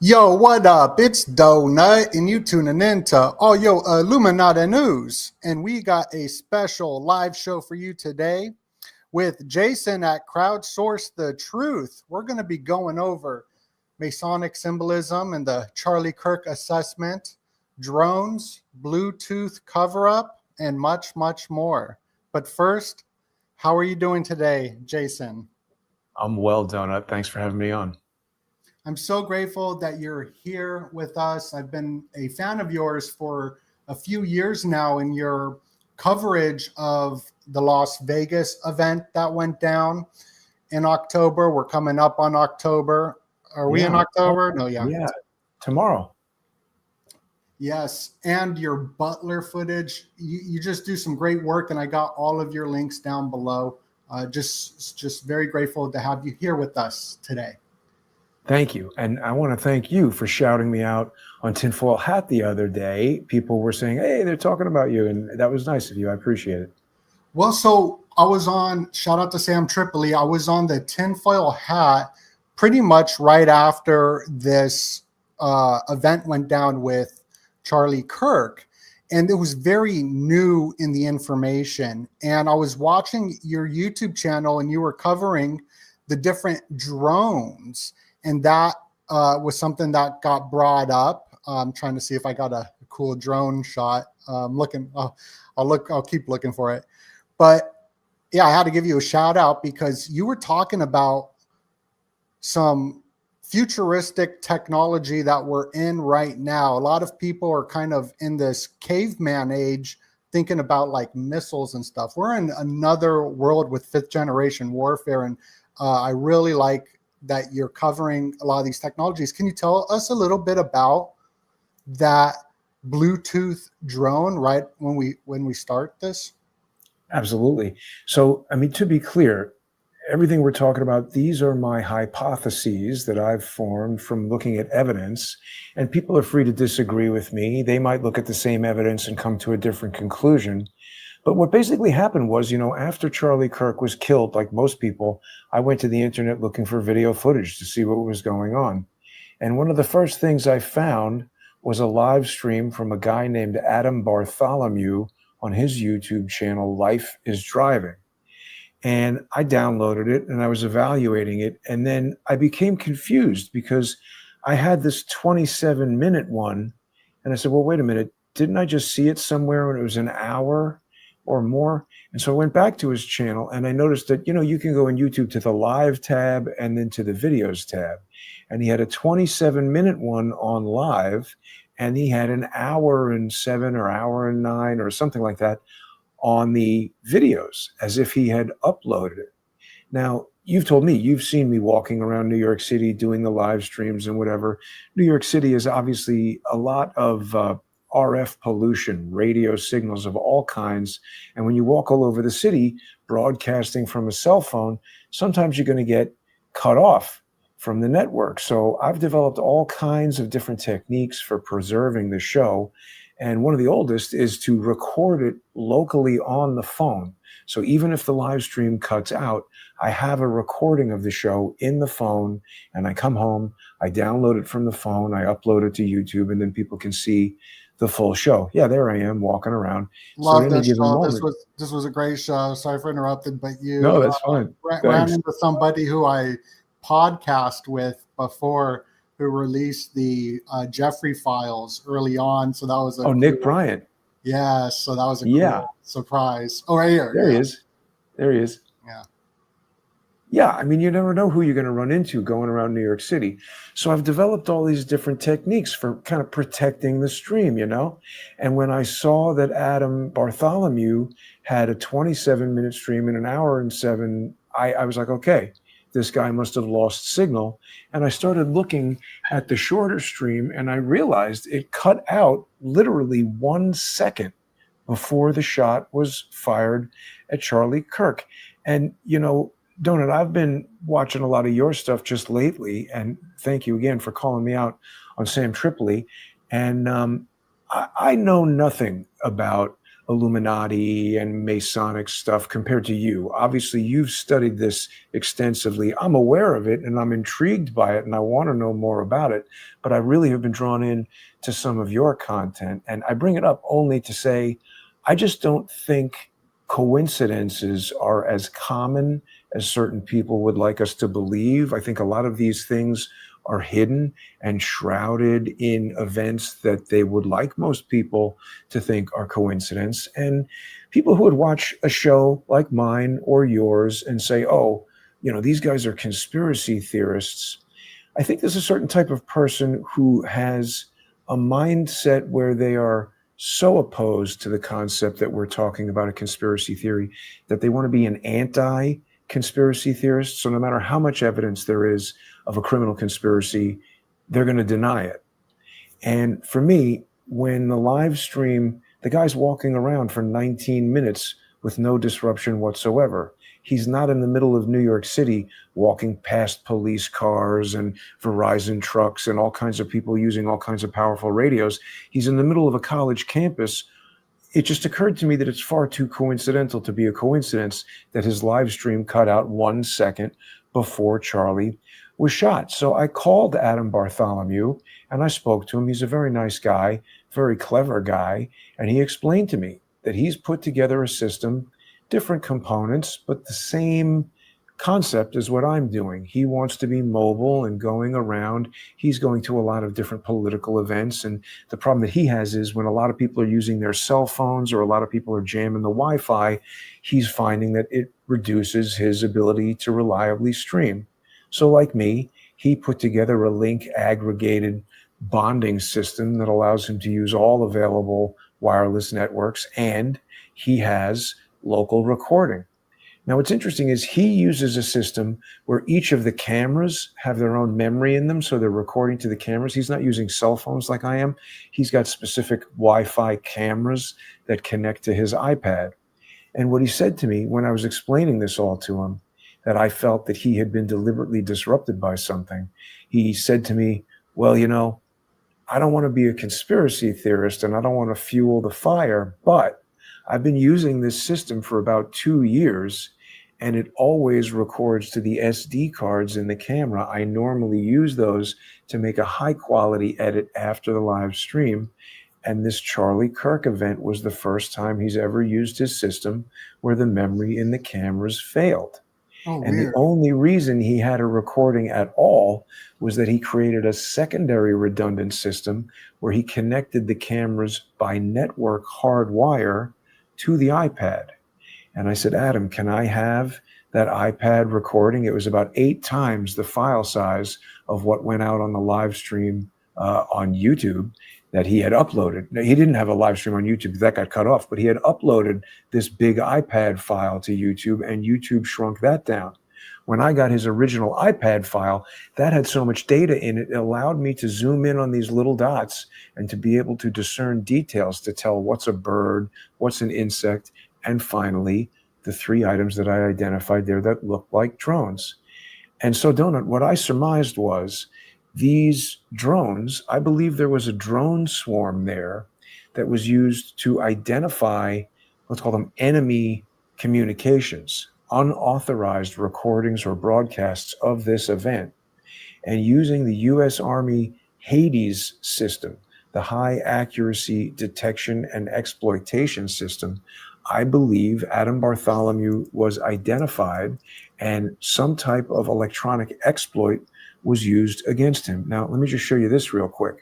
Yo, what up? It's Doenut, and you tuning in to all yo Illuminati news. And we got a special live show for you today with Jason at Crowdsource the Truth. We're going to be going over Masonic symbolism and the Charlie Kirk assessment, drones, Bluetooth cover up, and much, much more. But first, how are you doing today, Jason? I'm well, Donut. Thanks for having me on. I'm so grateful that you're here with us. I've been a fan of yours for a few years now, and your coverage of the Las Vegas event that went down in October. We're coming up on October. Are we in October? No, yeah, tomorrow. Yes, and your Butler footage. You just do some great work, and I got all of your links down below. Just very grateful to have you here with us today. Thank you. And I want to thank you for shouting me out on Tinfoil Hat the other day. People were saying, hey, they're talking about you. And that was nice of you. I appreciate it. Well, so I was on, shout out to Sam Tripoli. I was on the Tinfoil Hat pretty much right after this event went down with Charlie Kirk. And it was very new in the information. And I was watching your YouTube channel and you were covering the different drones. And that was something that got brought up. I'm trying to see if I got a cool drone shot. Looking, I'll keep looking for it. But yeah, I had to give you a shout out because you were talking about some futuristic technology that we're in right now. A lot of people are kind of in this caveman age thinking about like missiles and stuff. We're in another world with 5th generation warfare. And I really like that you're covering a lot of these technologies. Can you tell us a little bit about that Bluetooth drone right when we start this? Absolutely. So, I mean, to be clear, everything we're talking about, these are my hypotheses that I've formed from looking at evidence, and people are free to disagree with me. They might look at the same evidence and come to a different conclusion. But what basically happened was, after Charlie Kirk was killed, like most people, I went to the internet looking for video footage to see what was going on. And one of the first things I found was a live stream from a guy named Adam Bartholomew on his YouTube channel, Life is Driving. And I downloaded it and I was evaluating it. And then I became confused because I had this 27-minute one. And I said, well, wait a minute. Didn't I just see it somewhere when it was an hour or more? And so I went back to his channel and I noticed that, you can go in YouTube to the live tab and then to the videos tab. And he had a 27-minute one on live, and he had an hour and 7 or hour and 9 or something like that on the videos, as if he had uploaded it. Now, you've told me, you've seen me walking around New York City doing the live streams and whatever. New York City is obviously a lot of RF pollution, radio signals of all kinds. And when you walk all over the city broadcasting from a cell phone, sometimes you're going to get cut off from the network. So I've developed all kinds of different techniques for preserving the show. And one of the oldest is to record it locally on the phone. So even if the live stream cuts out, I have a recording of the show in the phone, and I come home, I download it from the phone, I upload it to YouTube, and then people can see the full show. Yeah, there I am walking around. Love this show. This was a great show. Sorry for interrupting, but you no, that's fine. Ran into somebody who I podcast with before, who released the Jeffrey files early on. So that was Nick Bryant. Yeah, so that was a cool surprise. Oh, right here. There he is. There he is. Yeah. Yeah, I mean, you never know who you're going to run into going around New York City. So I've developed all these different techniques for kind of protecting the stream, And when I saw that Adam Bartholomew had a 27-minute stream in an hour and 7, I was like, okay, this guy must have lost signal. And I started looking at the shorter stream, and I realized it cut out literally 1 second before the shot was fired at Charlie Kirk. And, Donut, I've been watching a lot of your stuff just lately, and thank you again for calling me out on Sam Tripoli. And I know nothing about Illuminati and Masonic stuff compared to you. Obviously, you've studied this extensively. I'm aware of it and I'm intrigued by it and I want to know more about it, but I really have been drawn in to some of your content. And I bring it up only to say, I just don't think coincidences are as common as certain people would like us to believe. I think a lot of these things are hidden and shrouded in events that they would like most people to think are coincidence. And people who would watch a show like mine or yours and say, oh, these guys are conspiracy theorists. I think there's a certain type of person who has a mindset where they are so opposed to the concept that we're talking about a conspiracy theory that they want to be an anti-conspiracy theorist. So no matter how much evidence there is of a criminal conspiracy, they're going to deny it. And for me, when the live stream, the guy's walking around for 19 minutes with no disruption whatsoever. He's not in the middle of New York City walking past police cars and Verizon trucks and all kinds of people using all kinds of powerful radios. He's in the middle of a college campus. It just occurred to me that it's far too coincidental to be a coincidence that his live stream cut out 1 second before Charlie was shot. So I called Adam Bartholomew and I spoke to him. He's a very nice guy, very clever guy. And he explained to me that he's put together a system, different components, but the same concept as what I'm doing. He wants to be mobile and going around. He's going to a lot of different political events. And the problem that he has is when a lot of people are using their cell phones or a lot of people are jamming the Wi-Fi, he's finding that it reduces his ability to reliably stream. So like me, he put together a link aggregated bonding system that allows him to use all available wireless networks, and he has local recording. Now, what's interesting is he uses a system where each of the cameras have their own memory in them, so they're recording to the cameras. He's not using cell phones like I am. He's got specific Wi-Fi cameras that connect to his iPad. And what he said to me when I was explaining this all to him, that I felt that he had been deliberately disrupted by something, he said to me, well, I don't want to be a conspiracy theorist and I don't want to fuel the fire, but I've been using this system for about 2 years and it always records to the SD cards in the camera. I normally use those to make a high quality edit after the live stream. And this Charlie Kirk event was the first time he's ever used his system where the memory in the cameras failed. Oh, and weird. the only reason he had a recording at all was that he created a secondary redundant system where he connected the cameras by network hardwire to the iPad. And I said, Adam, can I have that iPad recording? It was about 8 times the file size of what went out on the live stream on YouTube that he had uploaded. Now, he didn't have a live stream on YouTube. That got cut off, but he had uploaded this big iPad file to YouTube and YouTube shrunk that down. When I got his original iPad file, that had so much data in it, it allowed me to zoom in on these little dots and to be able to discern details to tell what's a bird, what's an insect, and finally, the 3 items that I identified there that look like drones. And so, Doenut, what I surmised was these drones, I believe there was a drone swarm there that was used to identify, let's call them enemy communications, unauthorized recordings or broadcasts of this event. And using the U.S. Army Hades system, the high accuracy detection and exploitation system, I believe Adam Bartholomew was identified and some type of electronic exploit was used against him. Now, let me just show you this real quick.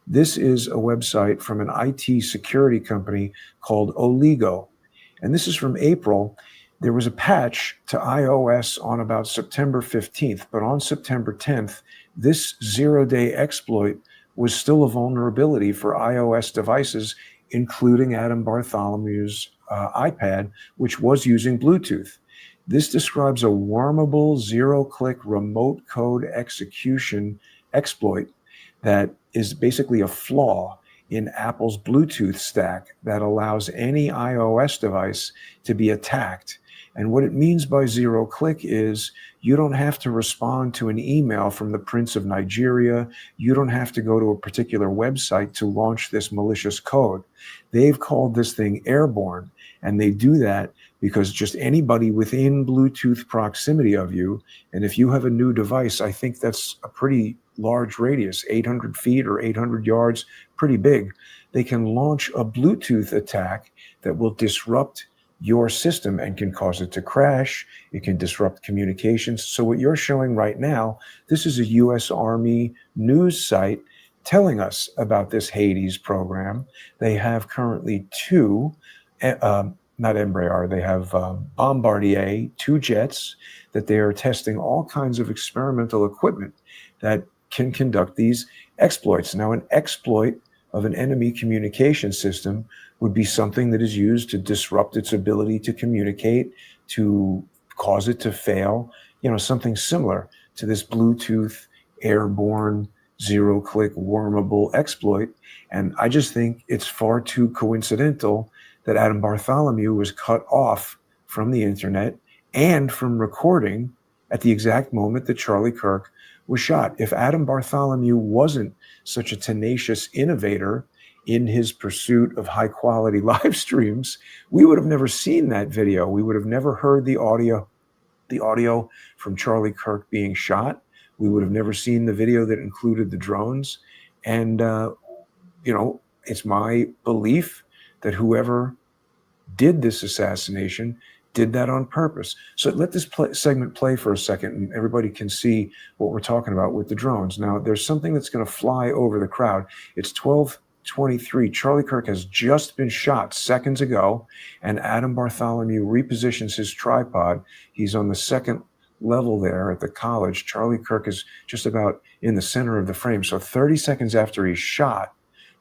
This is a website from an IT security company called Oligo. And this is from April. There was a patch to iOS on about September 15th, but on September 10th, this 0-day exploit was still a vulnerability for iOS devices, including Adam Bartholomew's iPad, which was using Bluetooth. This describes a wormable 0-click remote code execution exploit that is basically a flaw in Apple's Bluetooth stack that allows any iOS device to be attacked. And what it means by zero click is you don't have to respond to an email from the Prince of Nigeria. You don't have to go to a particular website to launch this malicious code. They've called this thing airborne, and they do that because just anybody within Bluetooth proximity of you, and if you have a new device, I think that's a pretty large radius, 800 feet or 800 yards, pretty big, they can launch a Bluetooth attack that will disrupt your system and can cause it to crash. It can disrupt communications. So what you're showing right now, this is a U.S. Army news site telling us about this Hades program. They have currently two, not Embraer, they have Bombardier, 2 jets that they are testing all kinds of experimental equipment that can conduct these exploits. Now, an exploit of an enemy communication system would be something that is used to disrupt its ability to communicate, to cause it to fail, something similar to this Bluetooth airborne zero-click wormable exploit. And I just think it's far too coincidental that Adam Bartholomew was cut off from the internet and from recording at the exact moment that Charlie Kirk was shot. If Adam Bartholomew wasn't such a tenacious innovator in his pursuit of high quality live streams, we would have never seen that video. We would have never heard the audio from Charlie Kirk being shot. We would have never seen the video that included the drones. And, it's my belief that whoever did this assassination did that on purpose. So let this segment play for a second, and everybody can see what we're talking about with the drones. Now, there's something that's going to fly over the crowd. It's 12:23. Charlie Kirk has just been shot seconds ago, and Adam Bartholomew repositions his tripod. He's on the second level there at the college. Charlie Kirk is just about in the center of the frame. So 30 seconds after he's shot,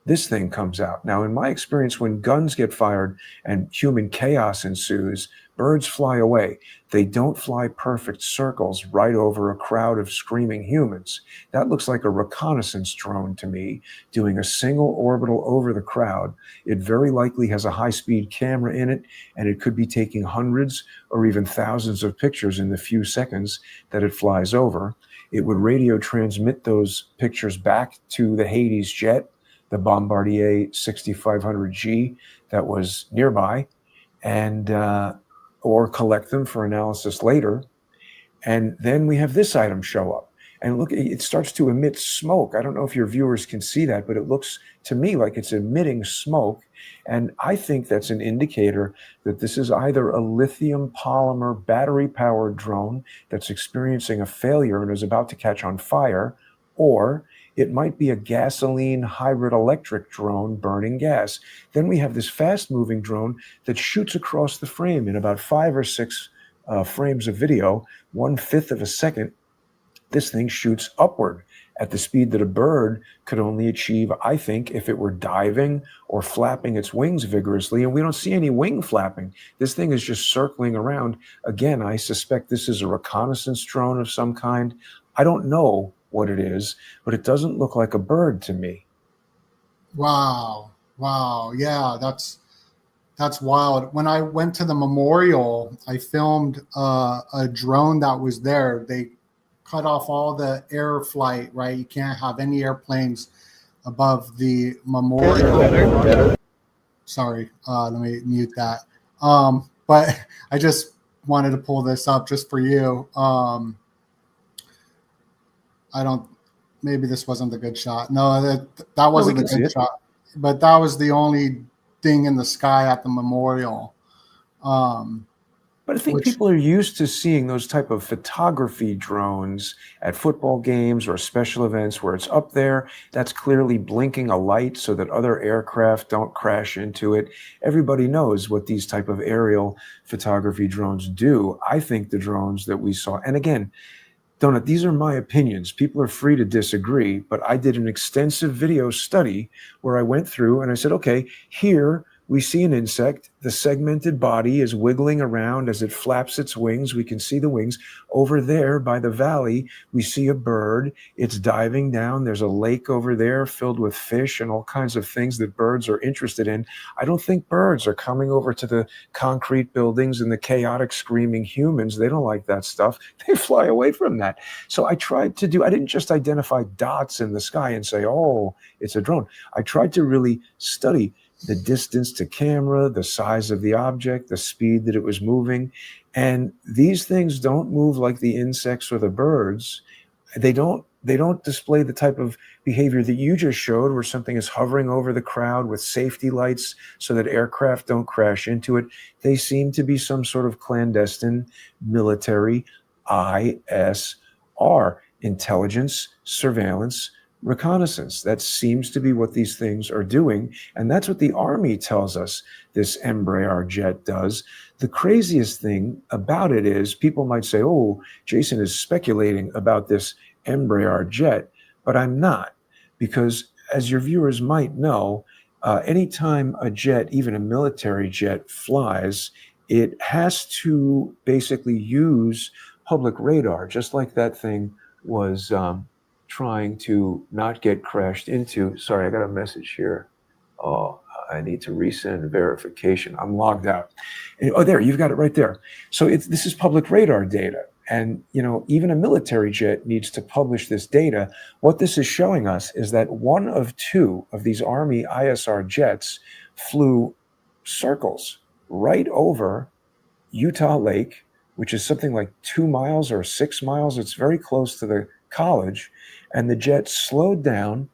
this thing comes out. Now, in my experience, when guns get fired and human chaos ensues, birds fly away. They don't fly perfect circles right over a crowd of screaming humans. That looks like a reconnaissance drone to me, doing a single orbital over the crowd. It very likely has a high-speed camera in it, and it could be taking hundreds or even thousands of pictures in the few seconds that it flies over. It would radio transmit those pictures back to the Hades jet, the Bombardier 6500G that was nearby, and or collect them for analysis later. And then we have this item show up. And look, it starts to emit smoke. I don't know if your viewers can see that, but it looks to me like it's emitting smoke. And I think that's an indicator that this is either a lithium polymer battery-powered drone that's experiencing a failure and is about to catch on fire, or it might be a gasoline hybrid electric drone burning gas. Then we have this fast-moving drone that shoots across the frame in about 5 or 6 frames of video, 1/5 of a second. This thing shoots upward at the speed that a bird could only achieve, I think, if it were diving or flapping its wings vigorously. And we don't see any wing flapping. This thing is just circling around. Again, I suspect this is a reconnaissance drone of some kind. I don't know what it is, but it doesn't look like a bird to me. Wow. Yeah, that's wild. When I went to the memorial, I filmed a drone that was there. They cut off all the air flight, right? You can't have any airplanes above the memorial. Better. Sorry, let me mute that. But I just wanted to pull this up just for you. Maybe this wasn't the good shot. No, that wasn't the good shot. But that was the only thing in the sky at the memorial. But I think people are used to seeing those type of photography drones at football games or special events where it's up there. That's clearly blinking a light so that other aircraft don't crash into it. Everybody knows what these type of aerial photography drones do. I think the drones that we saw, and again, Doenut, these are my opinions. People are free to disagree, but I did an extensive video study where I went through and I said, okay, here we see an insect. The segmented body is wiggling around as it flaps its wings. We can see the wings. Over there by the valley, we see a bird. It's diving down. There's a lake over there filled with fish and all kinds of things that birds are interested in. I don't think birds are coming over to the concrete buildings and the chaotic screaming humans. They don't like that stuff. They fly away from that. So I didn't just identify dots in the sky and say, oh, it's a drone. I tried to really study the distance to camera, the size of the object, the speed that it was moving. And these things don't move like the insects or the birds. They don't display the type of behavior that you just showed, where something is hovering over the crowd with safety lights so that aircraft don't crash into it. They seem to be some sort of clandestine military ISR, intelligence, surveillance, reconnaissance. That seems to be what these things are doing. And that's what the Army tells us this Embraer jet does. The craziest thing about it is people might say, oh, Jason is speculating about this Embraer jet, but I'm not, because as your viewers might know, anytime a jet, even a military jet, flies, it has to basically use public radar, just like that thing was trying to not get crashed into. Sorry, I got a message here. Oh, I need to resend verification. I'm logged out. Oh, there, you've got it right there. So this is public radar data. And, even a military jet needs to publish this data. What this is showing us is that one of two of these Army ISR jets flew circles right over Utah Lake, which is something like 2 miles or 6 miles. It's very close to the college. And the jet slowed down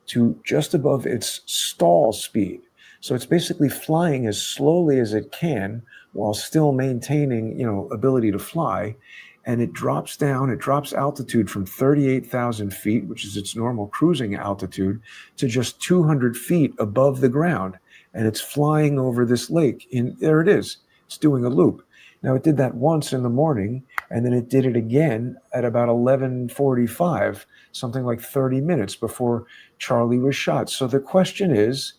to just above its stall speed. So it's basically flying as slowly as it can while still maintaining, ability to fly. And it drops altitude from 38,000 feet, which is its normal cruising altitude, to just 200 feet above the ground. And it's flying over this lake. There it is. It's doing a loop. Now, it did that once in the morning, and then it did it again at about 11:45, something like 30 minutes before Charlie was shot. So the question is,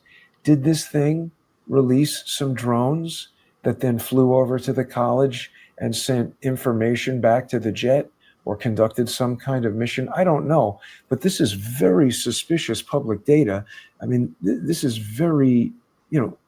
did this thing release some drones that then flew over to the college and sent information back to the jet, or conducted some kind of mission? I don't know. But this is very suspicious public data. I mean, this is very,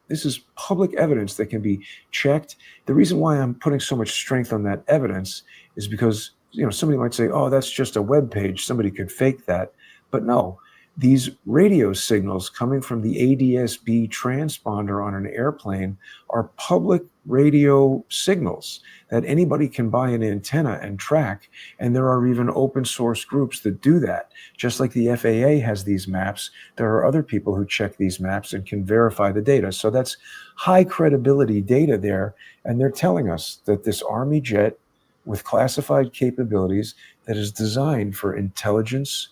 this is public evidence that can be checked. The reason why I'm putting so much strength on that evidence is because, somebody might say, oh, that's just a web page. Somebody could fake that. But no, these radio signals coming from the ADS-B transponder on an airplane are public radio signals that anybody can buy an antenna and track. And there are even open source groups that do that. Just like the FAA has these maps, there are other people who check these maps and can verify the data. So that's high credibility data there. And they're telling us that this Army jet with classified capabilities that is designed for intelligence,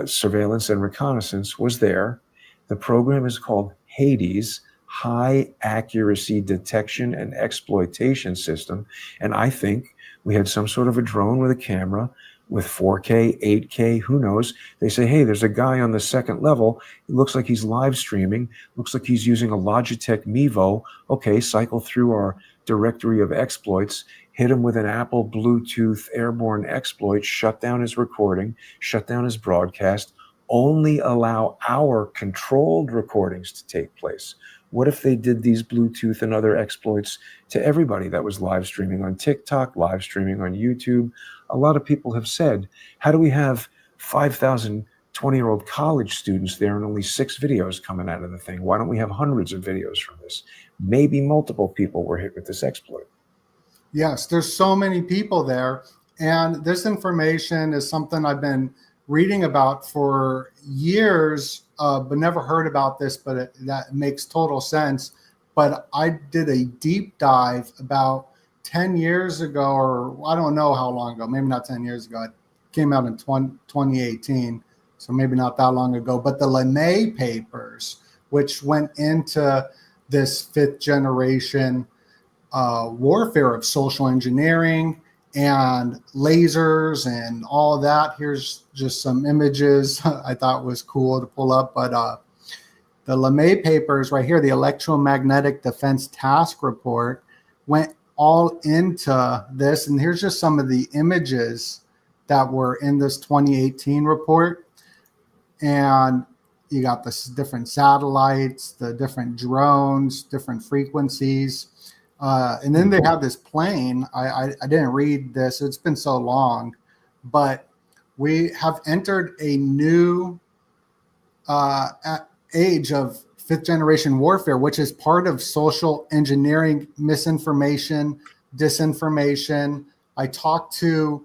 surveillance, and reconnaissance was there. The program is called Hades, High Accuracy Detection and Exploitation System. And I think we had some sort of a drone with a camera with 4K, 8K, who knows? They say, hey, there's a guy on the second level. It looks like he's live streaming. Looks like he's using a Logitech Mevo. Okay, cycle through our directory of exploits, hit him with an Apple Bluetooth airborne exploit, shut down his recording, shut down his broadcast, only allow our controlled recordings to take place. What if they did these Bluetooth and other exploits to everybody that was live streaming on TikTok, live streaming on YouTube? A lot of people have said, how do we have 5,000 20-year-old college students there and only 6 videos coming out of the thing? Why don't we have hundreds of videos from this? Maybe multiple people were hit with this exploit. Yes, there's so many people there. And this information is something I've been reading about for years, but never heard about this, but that makes total sense. But I did a deep dive about 10 years ago, or I don't know how long ago, maybe not 10 years ago. It came out in 2018, so maybe not that long ago. But the LeMay papers, which went into this 5th generation warfare of social engineering and lasers and all that. Here's just some images I thought was cool to pull up. But The LeMay papers right here, the Electromagnetic Defense Task Report, went all into this. And here's just some of the images that were in this 2018 report. And you got the different satellites, the different drones, different frequencies. And then they have this plane. I didn't read this. It's been so long. But we have entered a new age of fifth generation warfare, which is part of social engineering, misinformation, disinformation. I talked to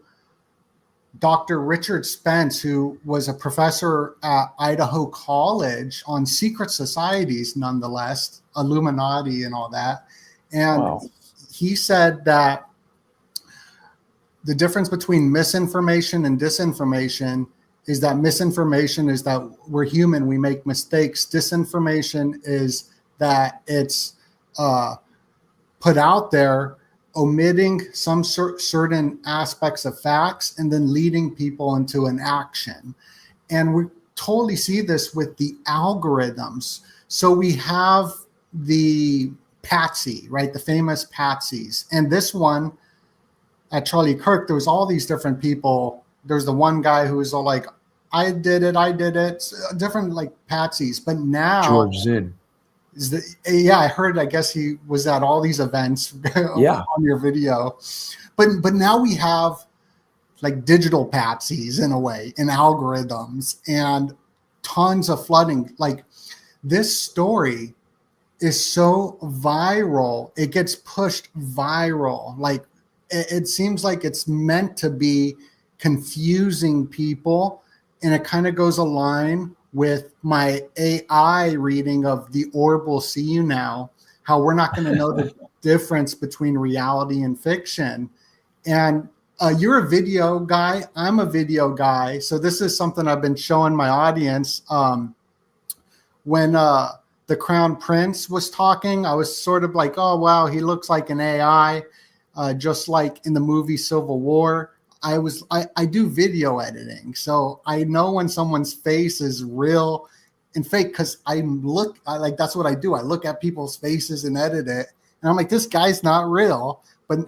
Dr. Richard Spence, who was a professor at Idaho College on secret societies, nonetheless, Illuminati and all that. And wow. He said that the difference between misinformation and disinformation is that misinformation is that we're human, we make mistakes. Disinformation is that it's put out there, omitting some certain aspects of facts and then leading people into an action. And we totally see this with the algorithms. So we have the Patsy, right? The famous Patsies. And this one at Charlie Kirk, there was all these different people. There's the one guy who was all like, I did it. Different like Patsies. But now George Zinn. I heard, I guess he was at all these events on your video. But now we have like digital Patsies in a way, and algorithms and tons of flooding. Like this story is so viral. It gets pushed viral. Like it seems like it's meant to be confusing people. And it kind of goes align with my AI reading of The Orb Will See You Now, how we're not going to know the difference between reality and fiction. And you're a video guy. I'm a video guy. So this is something I've been showing my audience. When the Crown Prince was talking, I was sort of like, oh, wow, he looks like an AI, just like in the movie Civil War. I do video editing, so I know when someone's face is real and fake because that's what I do. I look at people's faces and edit it, and I'm like, this guy's not real, but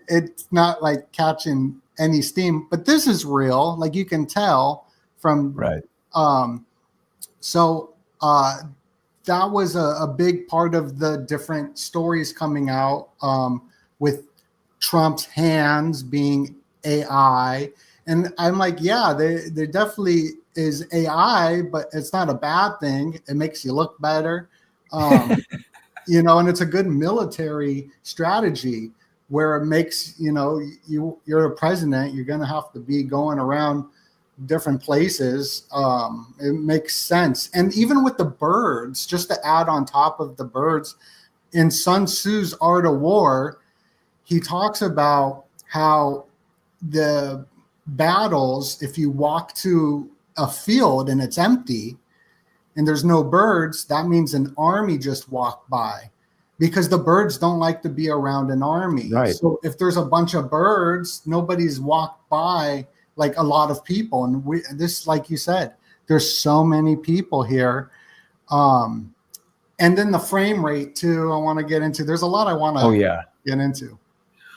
it's not like catching any steam. But this is real, like you can tell from right. So that was a big part of the different stories coming out with Trump's hands being AI. And I'm like, yeah, there definitely is AI, but it's not a bad thing. It makes you look better. And it's a good military strategy where it makes, you're a president, you're going to have to be going around different places. It makes sense. And even with the birds, just to add on top of the birds, in Sun Tzu's Art of War, he talks about how the battles, if you walk to a field and it's empty and there's no birds, that means an army just walked by, because the birds don't like to be around an army. Right. So if there's a bunch of birds, nobody's walked by like a lot of people. And this, like you said, there's so many people here. And then the frame rate too, I want to get into. There's a lot I want to get into.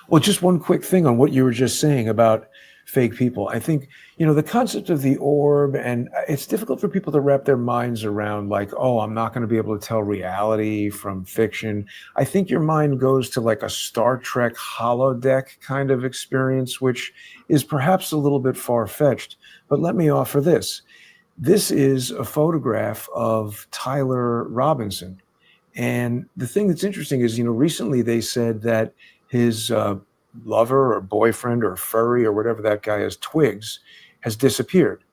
Well, just one quick thing on what you were just saying about fake people. I think, the concept of the orb, and it's difficult for people to wrap their minds around like, oh, I'm not going to be able to tell reality from fiction. I think your mind goes to like a Star Trek holodeck kind of experience, which is perhaps a little bit far-fetched. But let me offer this. This is a photograph of Tyler Robinson. And the thing that's interesting is, recently they said that his lover or boyfriend or furry or whatever that guy is, Twigs, has disappeared.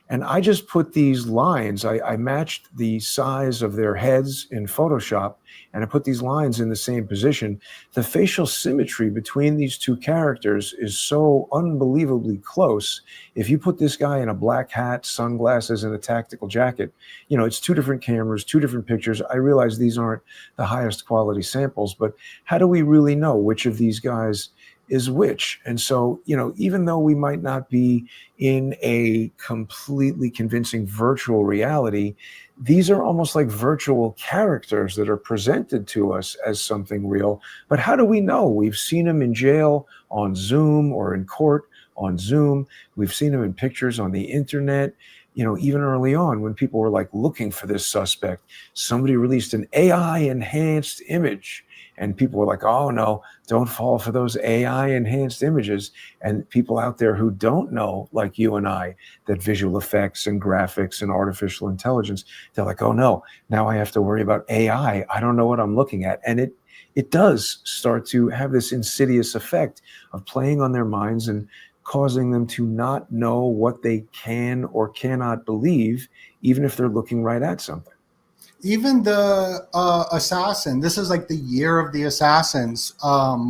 And I just put these lines, I matched the size of their heads in Photoshop, and I put these lines in the same position. The facial symmetry between these two characters is so unbelievably close. If you put this guy in a black hat, sunglasses, and a tactical jacket, it's two different cameras, two different pictures. I realize these aren't the highest quality samples, but how do we really know which of these guys is which. And so, even though we might not be in a completely convincing virtual reality, these are almost like virtual characters that are presented to us as something real. But how do we know? We've seen them in jail on Zoom or in court on Zoom. We've seen them in pictures on the internet. Even early on when people were like looking for this suspect, somebody released an AI enhanced image and people were like, oh no, don't fall for those AI enhanced images. And people out there who don't know, like you and I, that visual effects and graphics and artificial intelligence, they're like, oh no, now I have to worry about AI. I don't know what I'm looking at. And it does start to have this insidious effect of playing on their minds and causing them to not know what they can or cannot believe, even if they're looking right at something. Even the assassin, this is like the year of the assassins,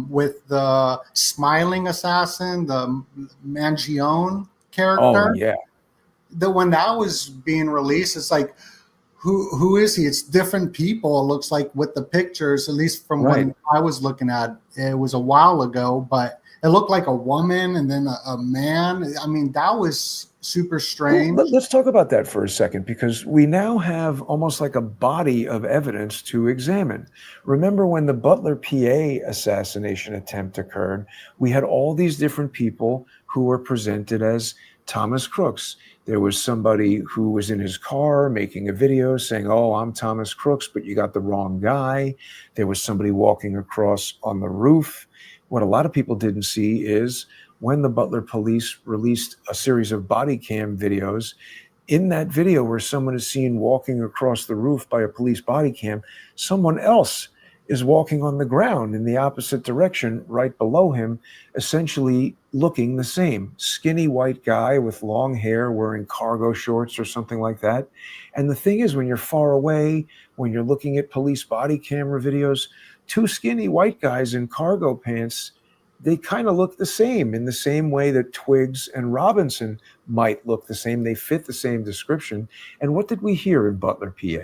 with the smiling assassin, the Mangione character. Oh, yeah. When that was being released, it's like, who is he? It's different people, it looks like, with the pictures, at least from when I was looking at it. Was a while ago, but it looked like a woman and then a man. I mean, that was super strange. Well, let's talk about that for a second, because we now have almost like a body of evidence to examine. Remember when the Butler, PA assassination attempt occurred, we had all these different people who were presented as Thomas Crooks. There was somebody who was in his car making a video saying, oh, I'm Thomas Crooks, but you got the wrong guy. There was somebody walking across on the roof. What a lot of people didn't see is when the Butler police released a series of body cam videos, in that video where someone is seen walking across the roof by a police body cam, someone else is walking on the ground in the opposite direction right below him, essentially looking the same. Skinny white guy with long hair wearing cargo shorts or something like that. And the thing is, when you're far away, when you're looking at police body camera videos, two skinny white guys in cargo pants, they kind of look the same, in the same way that Twiggs and Robinson might look the same. They fit the same description. And what did we hear in Butler, PA?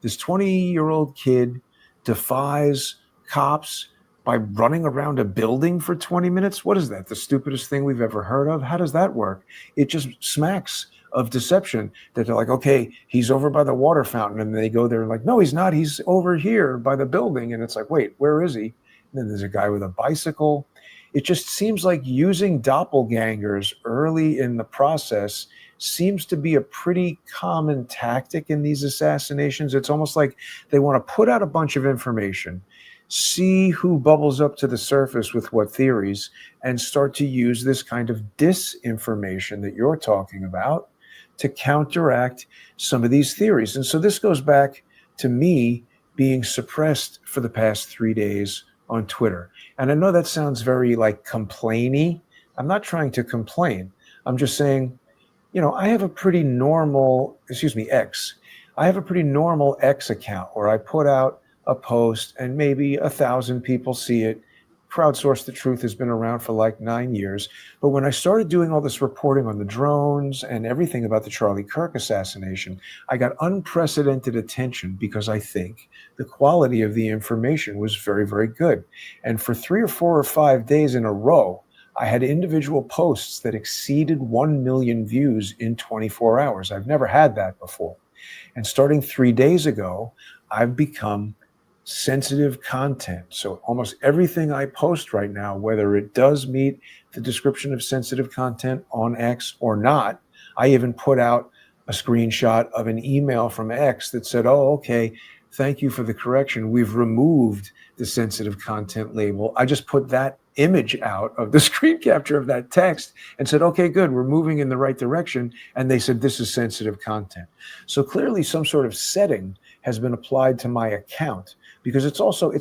This 20-year-old kid defies cops by running around a building for 20 minutes. What is that? The stupidest thing we've ever heard of? How does that work? It just smacks of deception, that they're like, okay, he's over by the water fountain. And they go there and like, no, he's not. He's over here by the building. And it's like, wait, where is he? And then there's a guy with a bicycle. It just seems like using doppelgangers early in the process seems to be a pretty common tactic in these assassinations. It's almost like they want to put out a bunch of information, see who bubbles up to the surface with what theories, and start to use this kind of disinformation that you're talking about to counteract some of these theories. And so this goes back to me being suppressed for the past 3 days on Twitter. And I know that sounds very like complainy. I'm not trying to complain. I'm just saying, I have a pretty normal, X. I have a pretty normal X account where I put out a post and maybe 1,000 people see it. Crowdsource the Truth has been around for like 9 years. But when I started doing all this reporting on the drones and everything about the Charlie Kirk assassination, I got unprecedented attention because I think the quality of the information was very, very good. And for 3 or 4 or 5 days in a row, I had individual posts that exceeded 1 million views in 24 hours. I've never had that before. And starting 3 days ago, I've become sensitive content. So almost everything I post right now, whether it does meet the description of sensitive content on X or not, I even put out a screenshot of an email from X that said, oh, okay, thank you for the correction. We've removed the sensitive content label. I just put that image out of the screen capture of that text and said, okay, good, we're moving in the right direction. And they said, this is sensitive content. So clearly some sort of setting has been applied to my account, because it's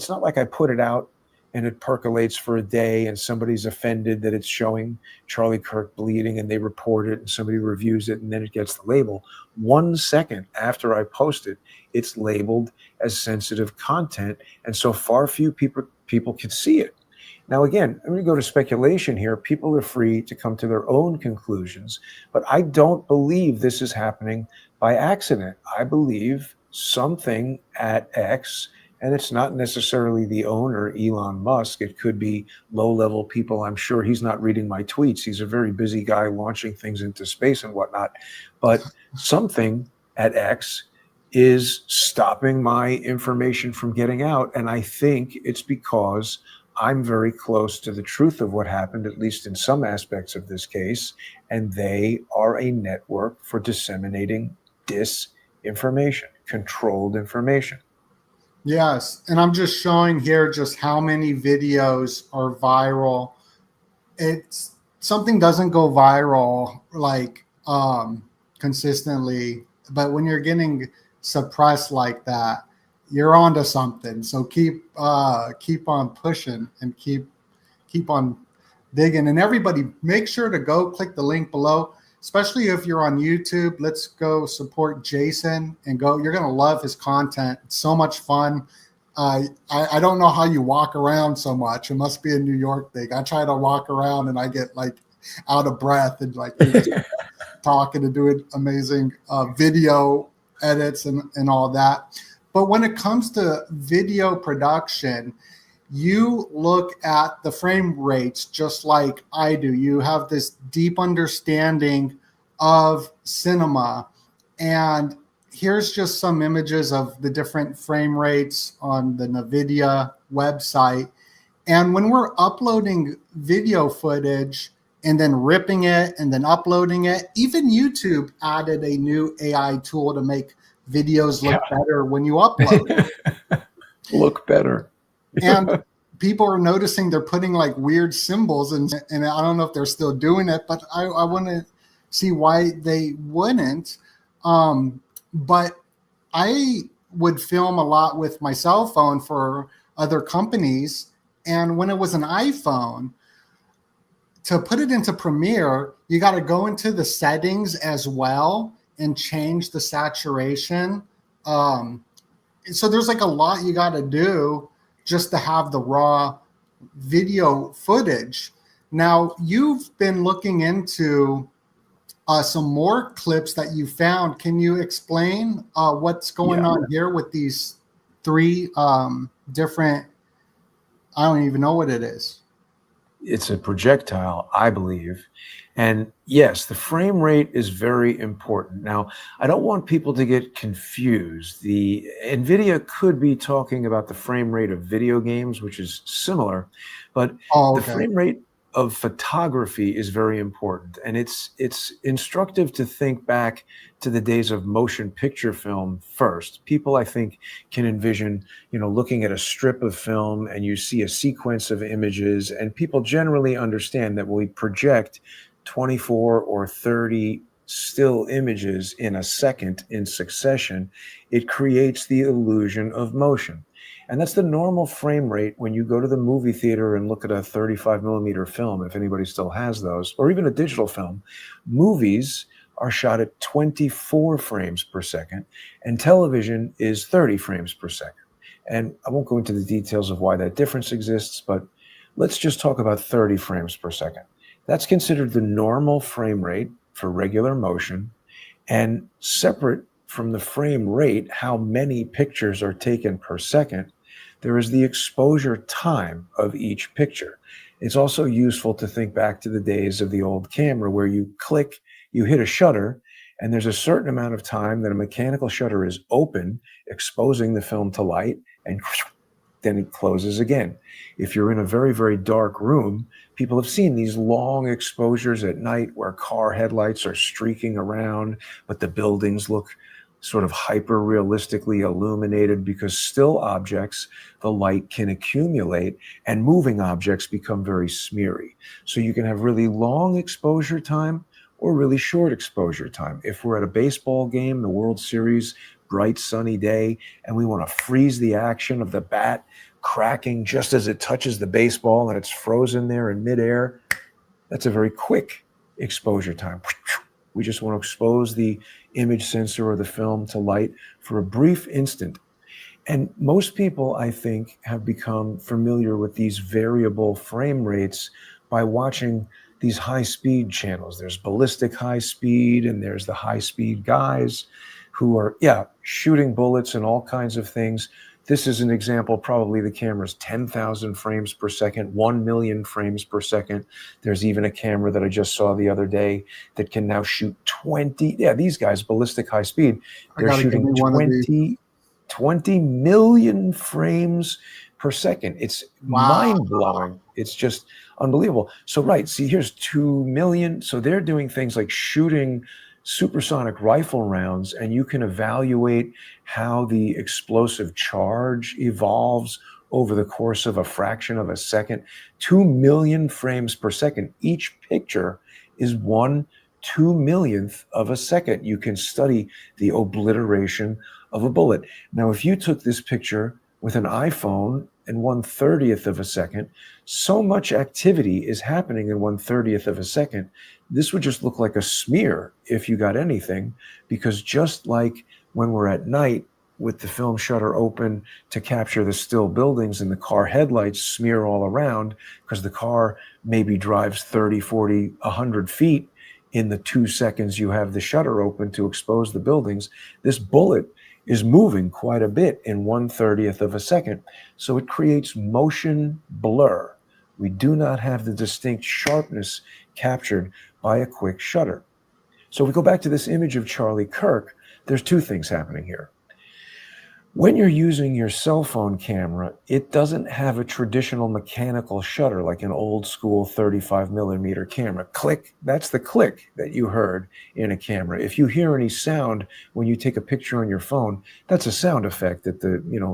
not like I put it out and it percolates for a day and somebody's offended that it's showing Charlie Kirk bleeding and they report it and somebody reviews it and then it gets the label. 1 second after I post it, it's labeled as sensitive content. And so far few people can see it. Now, again, I'm going to go to speculation here. People are free to come to their own conclusions, but I don't believe this is happening by accident. I believe something at X And it's not necessarily the owner, Elon Musk. It could be low-level people. I'm sure he's not reading my tweets. He's a very busy guy launching things into space and whatnot. But something at X is stopping my information from getting out. And I think it's because I'm very close to the truth of what happened, at least in some aspects of this case. And they are a network for disseminating disinformation, controlled information. Yes, and I'm just showing here just how many videos are viral. It's something doesn't go viral like consistently, but when you're getting suppressed like that, you're onto something. So keep on pushing and keep on digging. And everybody, make sure to go click the link below, especially if you're on YouTube. Let's go support Jason and go. You're going to love his content. It's so much fun. I don't know how you walk around so much. It must be a New York thing. I try to walk around and I get like out of breath and like talking and doing amazing video edits and all that. But when it comes to video production, you look at the frame rates just like I do. You have this deep understanding of cinema. And here's just some images of the different frame rates on the NVIDIA website. And when we're uploading video footage and then ripping it and then uploading it, even YouTube added a new AI tool to make videos look better when you upload it. Look better. And people are noticing they're putting like weird symbols, and I don't know if they're still doing it, but I want to see why they wouldn't. But I would film a lot with my cell phone for other companies. And when it was an iPhone, to put it into Premiere, you got to go into the settings as well and change the saturation. So there's like a lot you got to do just to have the raw video footage. Now, you've been looking into some more clips that you found. Can you explain what's going on here with these three different, I don't even know what it is. It's a projectile, I believe. And yes, the frame rate is very important. Now, I don't want people to get confused. The NVIDIA could be talking about the frame rate of video games, which is similar, but the frame rate of photography is very important. And it's instructive to think back to the days of motion picture film first. People, I think, can envision, looking at a strip of film and you see a sequence of images, and people generally understand that when we project 24 or 30 still images in a second in succession, it creates the illusion of motion. And that's the normal frame rate when you go to the movie theater and look at a 35 millimeter film, if anybody still has those, or even a digital film. Movies are shot at 24 frames per second, and television is 30 frames per second. And I won't go into the details of why that difference exists, but let's just talk about 30 frames per second. That's considered the normal frame rate for regular motion, and separate from the frame rate, how many pictures are taken per second, there is the exposure time of each picture. It's also useful to think back to the days of the old camera where you click, you hit a shutter, and there's a certain amount of time that a mechanical shutter is open, exposing the film to light, and then it closes again. If you're in a very, very dark room, people have seen these long exposures at night where car headlights are streaking around, but the buildings look sort of hyper realistically illuminated, because still objects, the light can accumulate, and moving objects become very smeary. So you can have really long exposure time or really short exposure time. If we're at a baseball game, the World Series, bright sunny day, and we want to freeze the action of the bat cracking just as it touches the baseball and it's frozen there in midair, that's a very quick exposure time. We just want to expose the image sensor or the film to light for a brief instant. And most people, I think, have become familiar with these variable frame rates by watching these high-speed channels. There's ballistic high speed, and there's the high-speed guys who are, shooting bullets and all kinds of things This is an example. Probably the camera's 10,000 frames per second, 1 million frames per second. There's even a camera that I just saw the other day that can now shoot 20. Yeah, these guys, ballistic high speed, they're shooting 20 million frames per second. It's mind blowing. It's just unbelievable. So, right. See, here's 2 million. So they're doing things like shooting supersonic rifle rounds, and you can evaluate how the explosive charge evolves over the course of a fraction of a second. 2 million frames per second. Each picture is 1/2 millionth of a second. You can study the obliteration of a bullet. Now, if you took this picture with an iPhone in 1/30th of a second, so much activity is happening in 1/30th of a second. This would just look like a smear if you got anything, because just like when we're at night with the film shutter open to capture the still buildings and the car headlights smear all around because the car maybe drives 30, 40, 100 feet in the 2 seconds you have the shutter open to expose the buildings, this bullet is moving quite a bit in 1/30th of a second. So it creates motion blur. We do not have the distinct sharpness captured by a quick shutter. So we go back to this image of Charlie Kirk. There's two things happening here. When you're using your cell phone camera, it doesn't have a traditional mechanical shutter like an old school 35 millimeter camera. Click, that's the click that you heard in a camera. If you hear any sound when you take a picture on your phone, that's a sound effect that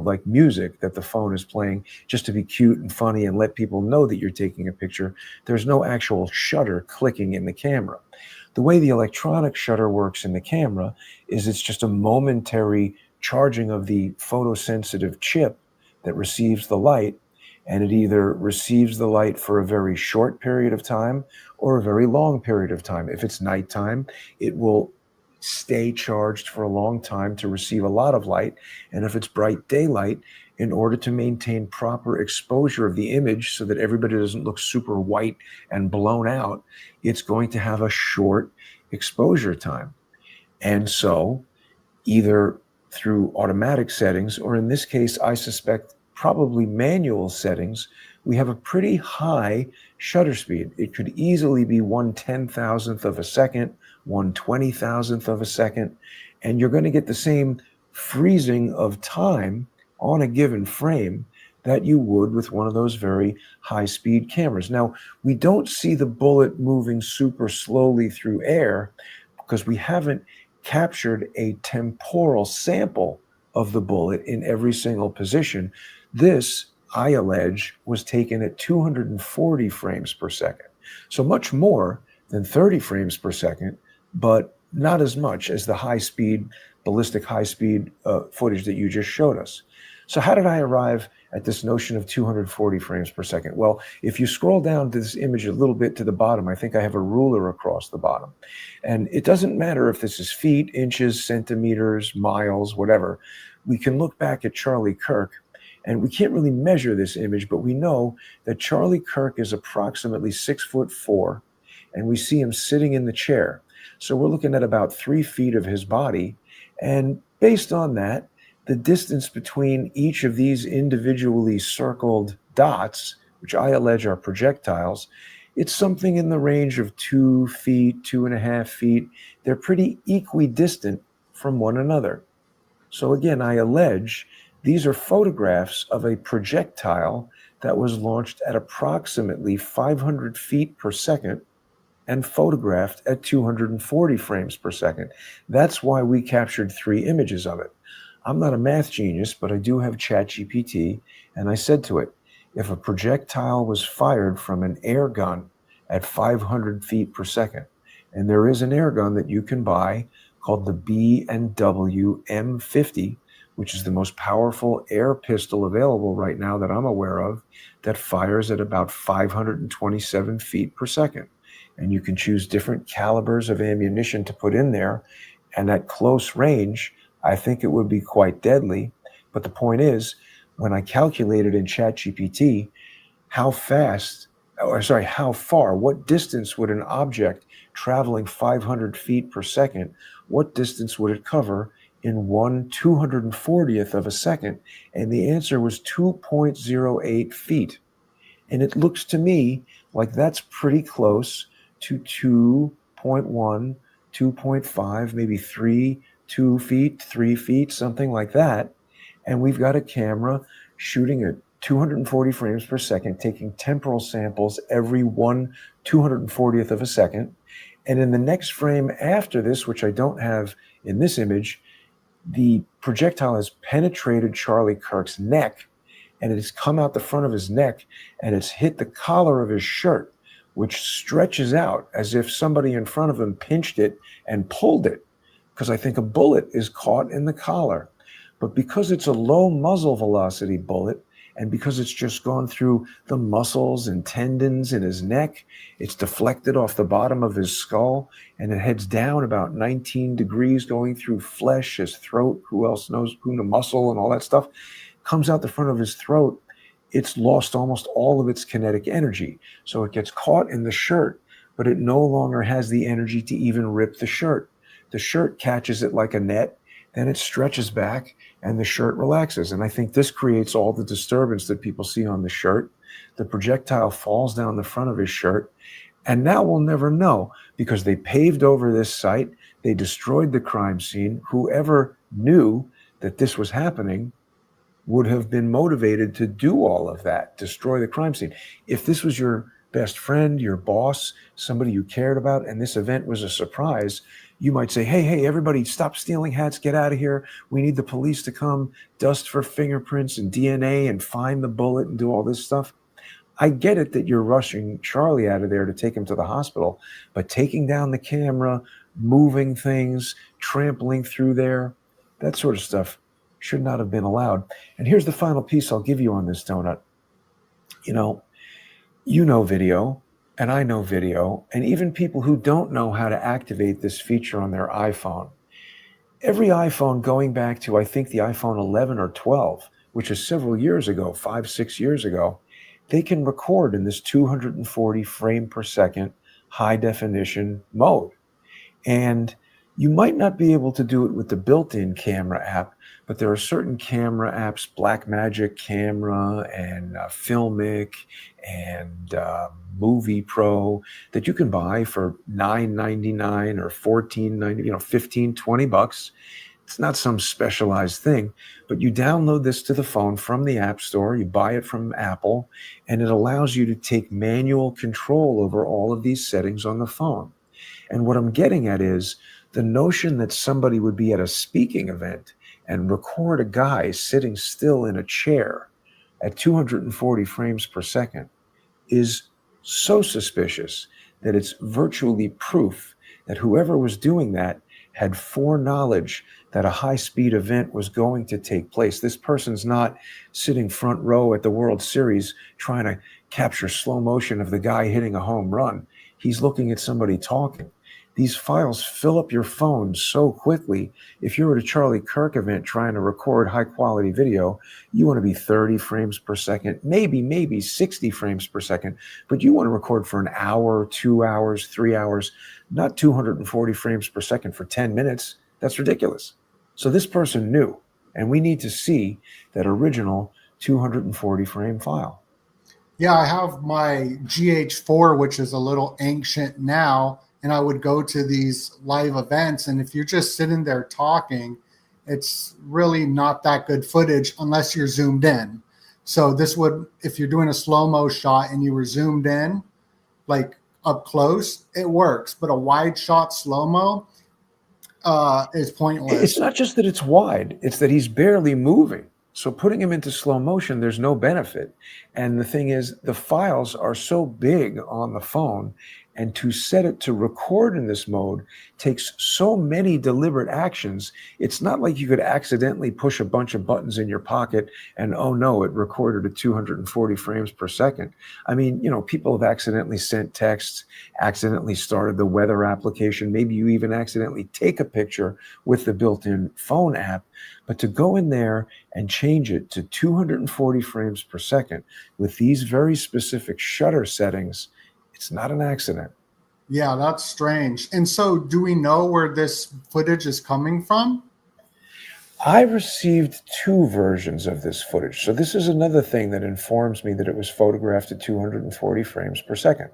like music that the phone is playing just to be cute and funny and let people know that you're taking a picture. There's no actual shutter clicking in the camera. The way the electronic shutter works in the camera is it's just a momentary charging of the photosensitive chip that receives the light, and it either receives the light for a very short period of time or a very long period of time. If it's nighttime, it will stay charged for a long time to receive a lot of light, and if it's bright daylight, in order to maintain proper exposure of the image so that everybody doesn't look super white and blown out, it's going to have a short exposure time. And so either through automatic settings, or in this case, I suspect probably manual settings, we have a pretty high shutter speed. It could easily be 1/10,000th of a second, 1/20,000th of a second, and you're going to get the same freezing of time on a given frame that you would with one of those very high-speed cameras. Now, we don't see the bullet moving super slowly through air because we haven't captured a temporal sample of the bullet in every single position. This, I allege, was taken at 240 frames per second. So much more than 30 frames per second, but not as much as the high-speed, ballistic high-speed footage that you just showed us. So how did I arrive at this notion of 240 frames per second? Well, if you scroll down to this image a little bit to the bottom, I think I have a ruler across the bottom. And it doesn't matter if this is feet, inches, centimeters, miles, whatever. We can look back at Charlie Kirk, and we can't really measure this image, but we know that Charlie Kirk is approximately 6'4", and we see him sitting in the chair. So we're looking at about 3 feet of his body. And based on that, the distance between each of these individually circled dots, which I allege are projectiles, it's something in the range of 2 feet, 2.5 feet. They're pretty equidistant from one another. So again, I allege these are photographs of a projectile that was launched at approximately 500 feet per second and photographed at 240 frames per second. That's why we captured 3 images of it. I'm not a math genius, but I do have ChatGPT, and I said to it, if a projectile was fired from an air gun at 500 feet per second, and there is an air gun that you can buy called the B&W M50, which is the most powerful air pistol available right now that I'm aware of, that fires at about 527 feet per second. And you can choose different calibers of ammunition to put in there, and at close range, I think it would be quite deadly. But the point is, when I calculated in ChatGPT how far, what distance would an object traveling 500 feet per second, what distance would it cover in 1/240th of a second? And the answer was 2.08 feet. And it looks to me like that's pretty close to 2.1, 2.5, maybe 2 feet, 3 feet, something like that. And we've got a camera shooting at 240 frames per second, taking temporal samples every 1/240th of a second. And in the next frame after this, which I don't have in this image, the projectile has penetrated Charlie Kirk's neck, and it has come out the front of his neck, and it's hit the collar of his shirt, which stretches out as if somebody in front of him pinched it and pulled it, because I think a bullet is caught in the collar. But because it's a low muzzle velocity bullet, and because it's just gone through the muscles and tendons in his neck, it's deflected off the bottom of his skull, and it heads down about 19 degrees, going through flesh, his throat, who else knows, who the muscle and all that stuff, comes out the front of his throat. It's lost almost all of its kinetic energy. So it gets caught in the shirt, but it no longer has the energy to even rip the shirt. The shirt catches it like a net, then it stretches back, and the shirt relaxes. And I think this creates all the disturbance that people see on the shirt. The projectile falls down the front of his shirt. And now we'll never know, because they paved over this site. They destroyed the crime scene. Whoever knew that this was happening would have been motivated to do all of that, destroy the crime scene. If this was your best friend, your boss, somebody you cared about, and this event was a surprise, you might say, hey, everybody stop stealing hats, get out of here. We need the police to come, dust for fingerprints and DNA and find the bullet and do all this stuff. I get it that you're rushing Charlie out of there to take him to the hospital, but taking down the camera, moving things, trampling through there, that sort of stuff should not have been allowed. And here's the final piece I'll give you on this, Doenut. You know video, and I know video, and even people who don't know how to activate this feature on their iPhone. Every iPhone going back to, I think, the iPhone 11 or 12, which is several years ago, 5, 6 years ago, they can record in this 240 frame per second high definition mode. And you might not be able to do it with the built-in camera app, but there are certain camera apps, Blackmagic Camera and Filmic and Movie Pro, that you can buy for $9.99 or $14.99, 15, 20 bucks. It's not some specialized thing, but you download this to the phone from the App Store, you buy it from Apple, and it allows you to take manual control over all of these settings on the phone. And what I'm getting at is the notion that somebody would be at a speaking event and record a guy sitting still in a chair at 240 frames per second is so suspicious that it's virtually proof that whoever was doing that had foreknowledge that a high-speed event was going to take place. This person's not sitting front row at the World Series trying to capture slow motion of the guy hitting a home run. He's looking at somebody talking. These files fill up your phone so quickly. If you're at a Charlie Kirk event trying to record high-quality video, you want to be 30 frames per second, maybe 60 frames per second, but you want to record for an hour, 2 hours, 3 hours, not 240 frames per second for 10 minutes. That's ridiculous. So this person knew, and we need to see that original 240 frame file. Yeah, I have my GH4, which is a little ancient now, and I would go to these live events, and if you're just sitting there talking, it's really not that good footage unless you're zoomed in. So this would, if you're doing a slow-mo shot and you were zoomed in, like up close, it works. But a wide shot slow-mo is pointless. It's not just that it's wide, it's that he's barely moving. So putting him into slow motion, there's no benefit. And the thing is, the files are so big on the phone, and to set it to record in this mode takes so many deliberate actions. It's not like you could accidentally push a bunch of buttons in your pocket and, oh no, it recorded at 240 frames per second. I mean, people have accidentally sent texts, accidentally started the weather application. Maybe you even accidentally take a picture with the built-in phone app. But to go in there and change it to 240 frames per second with these very specific shutter settings, it's not an accident. Yeah, that's strange. And so do we know where this footage is coming from? I received two versions of this footage. So this is another thing that informs me that it was photographed at 240 frames per second.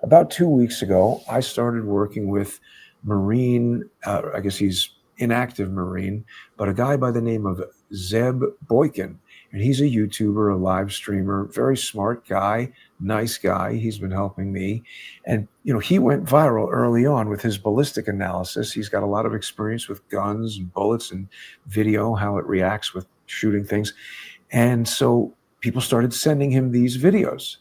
About 2 weeks ago, I started working with Marine, I guess he's inactive Marine, but a guy by the name of Zeb Boykin. And he's a YouTuber, a live streamer, very smart guy, nice guy. He's been helping me. And, he went viral early on with his ballistic analysis. He's got a lot of experience with guns and bullets and video, how it reacts with shooting things. And so people started sending him these videos.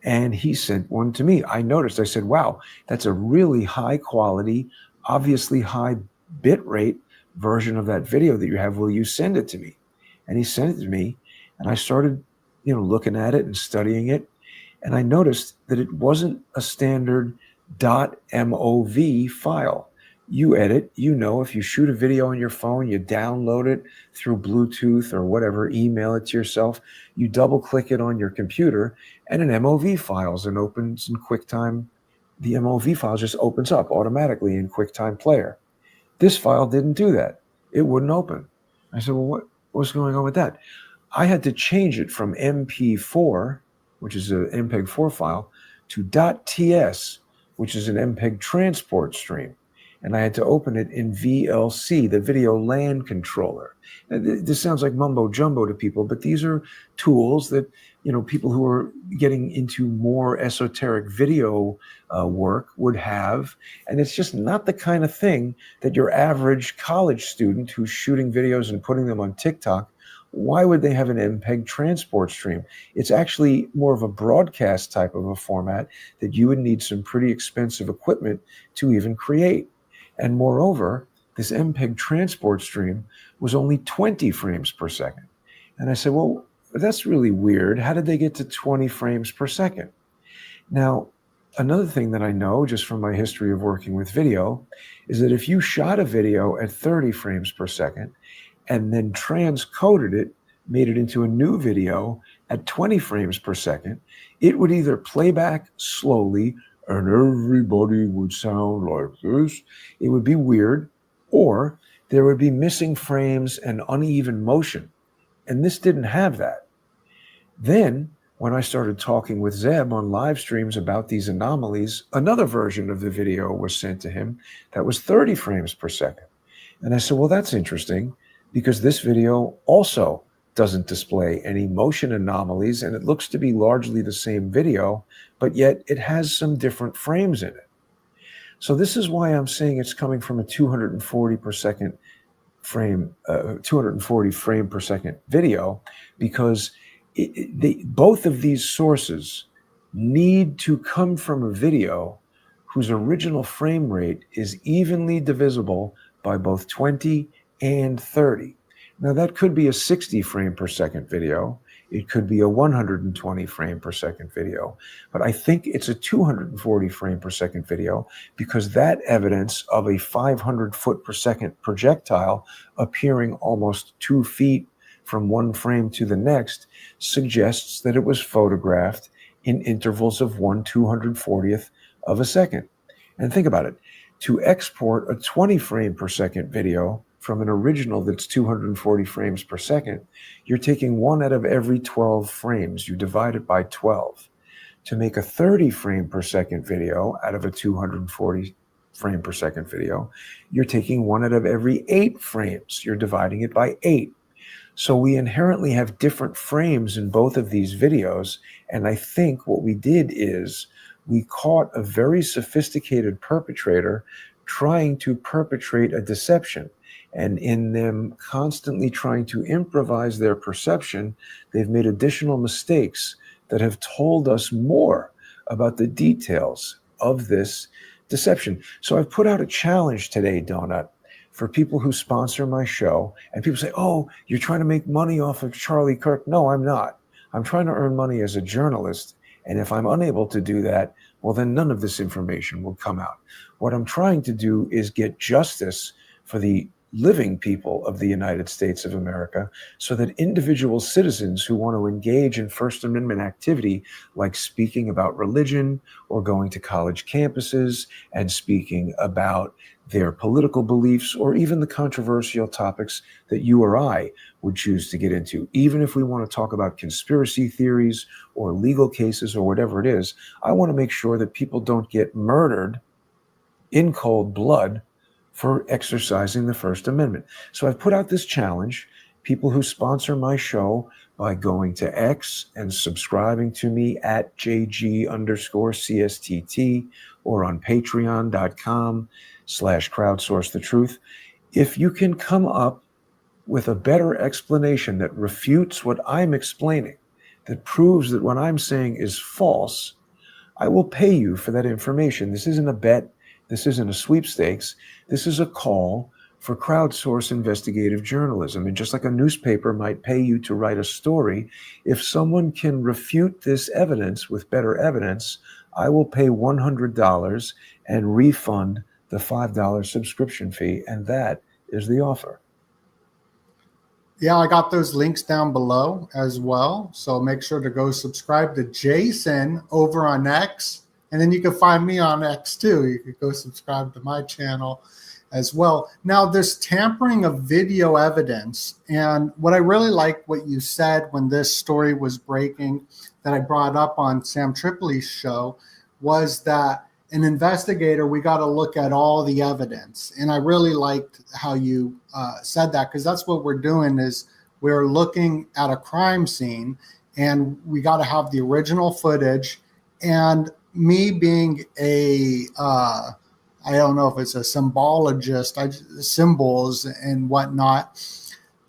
And he sent one to me. I noticed, I said, wow, that's a really high quality, obviously high bit rate version of that video that you have. Will you send it to me? And he sent it to me. And I started, looking at it and studying it. And I noticed that it wasn't a standard .mov file. You edit, if you shoot a video on your phone, you download it through Bluetooth or whatever, email it to yourself, you double click it on your computer and an MOV files and opens in QuickTime. The MOV file just opens up automatically in QuickTime Player. This file didn't do that. It wouldn't open. I said, well, what's going on with that? I had to change it from MP4, which is an MPEG-4 file, to .ts, which is an MPEG transport stream. And I had to open it in VLC, the video LAN controller. This sounds like mumbo jumbo to people, but these are tools that, people who are getting into more esoteric video work would have. And it's just not the kind of thing that your average college student who's shooting videos and putting them on TikTok, why would they have an MPEG transport stream? It's actually more of a broadcast type of a format that you would need some pretty expensive equipment to even create. And moreover, this MPEG transport stream was only 20 frames per second. And I said, well, that's really weird. How did they get to 20 frames per second? Now, another thing that I know just from my history of working with video is that if you shot a video at 30 frames per second and then transcoded it, made it into a new video at 20 frames per second, it would either play back slowly and everybody would sound like this. It would be weird, or there would be missing frames and uneven motion. And this didn't have that. Then, when I started talking with Zeb on live streams about these anomalies, another version of the video was sent to him that was 30 frames per second. And I said, well, that's interesting because this video also doesn't display any motion anomalies, and it looks to be largely the same video, but yet it has some different frames in it. So this is why I'm saying it's coming from a 240 frame per second video, because both of these sources need to come from a video whose original frame rate is evenly divisible by both 20 and 30. Now that could be a 60 frame per second video. It could be a 120 frame per second video, but I think it's a 240 frame per second video because that evidence of a 500 foot per second projectile appearing almost 2 feet from one frame to the next suggests that it was photographed in intervals of 1/240th of a second. And think about it. To export a 20 frame per second video from an original that's 240 frames per second, you're taking 1 out of every 12 frames. You divide it by 12. To make a 30 frame per second video out of a 240 frame per second video, you're taking 1 out of every 8 frames. You're dividing it by 8. So we inherently have different frames in both of these videos. And I think what we did is we caught a very sophisticated perpetrator trying to perpetrate a deception. And in them constantly trying to improvise their perception, they've made additional mistakes that have told us more about the details of this deception. So I've put out a challenge today, Doenut, for people who sponsor my show. And people say, oh, you're trying to make money off of Charlie Kirk. No, I'm not. I'm trying to earn money as a journalist. And if I'm unable to do that, well, then none of this information will come out. What I'm trying to do is get justice for the living people of the United States of America so that individual citizens who want to engage in First Amendment activity, like speaking about religion or going to college campuses and speaking about their political beliefs, or even the controversial topics that you or I would choose to get into. Even if we want to talk about conspiracy theories or legal cases or whatever it is, I want to make sure that people don't get murdered in cold blood for exercising the First Amendment. So I've put out this challenge. People who sponsor my show by going to X and subscribing to me at JG_CSTT or on patreon.com/crowdsource the truth. If you can come up with a better explanation that refutes what I'm explaining, that proves that what I'm saying is false, I will pay you for that information. This isn't a bet. This isn't a sweepstakes. This is a call for crowdsource investigative journalism. And just like a newspaper might pay you to write a story, if someone can refute this evidence with better evidence, I will pay $100 and refund the $5 subscription fee. And that is the offer. Yeah, I got those links down below as well. So make sure to go subscribe to Jason over on X. And then you can find me on X too. You could go subscribe to my channel as well. Now, this tampering of video evidence, and what I really liked what you said when this story was breaking that I brought up on Sam Tripoli's show, was that an investigator, we got to look at all the evidence. And I really liked how you said that, because that's what we're doing, is we're looking at a crime scene and we got to have the original footage. And me being a, I don't know if it's a symbologist, symbols and whatnot,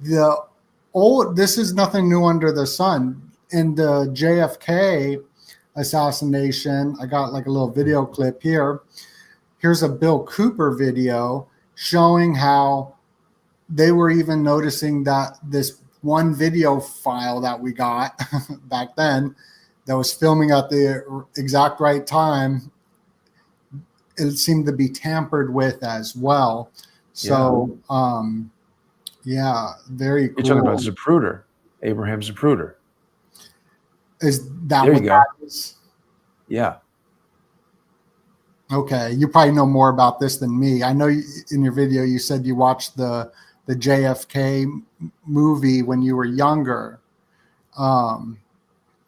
this is nothing new under the sun. In the JFK assassination, I got like a little video clip here. Here's a Bill Cooper video showing how they were even noticing that this one video file that we got back then that was filming at the exact right time, it seemed to be tampered with as well. So, yeah, very cool. You're talking about Zapruder, Abraham Zapruder. Is that there what you go. that is? Yeah. Okay, you probably know more about this than me. I know in your video you said you watched the JFK movie when you were younger.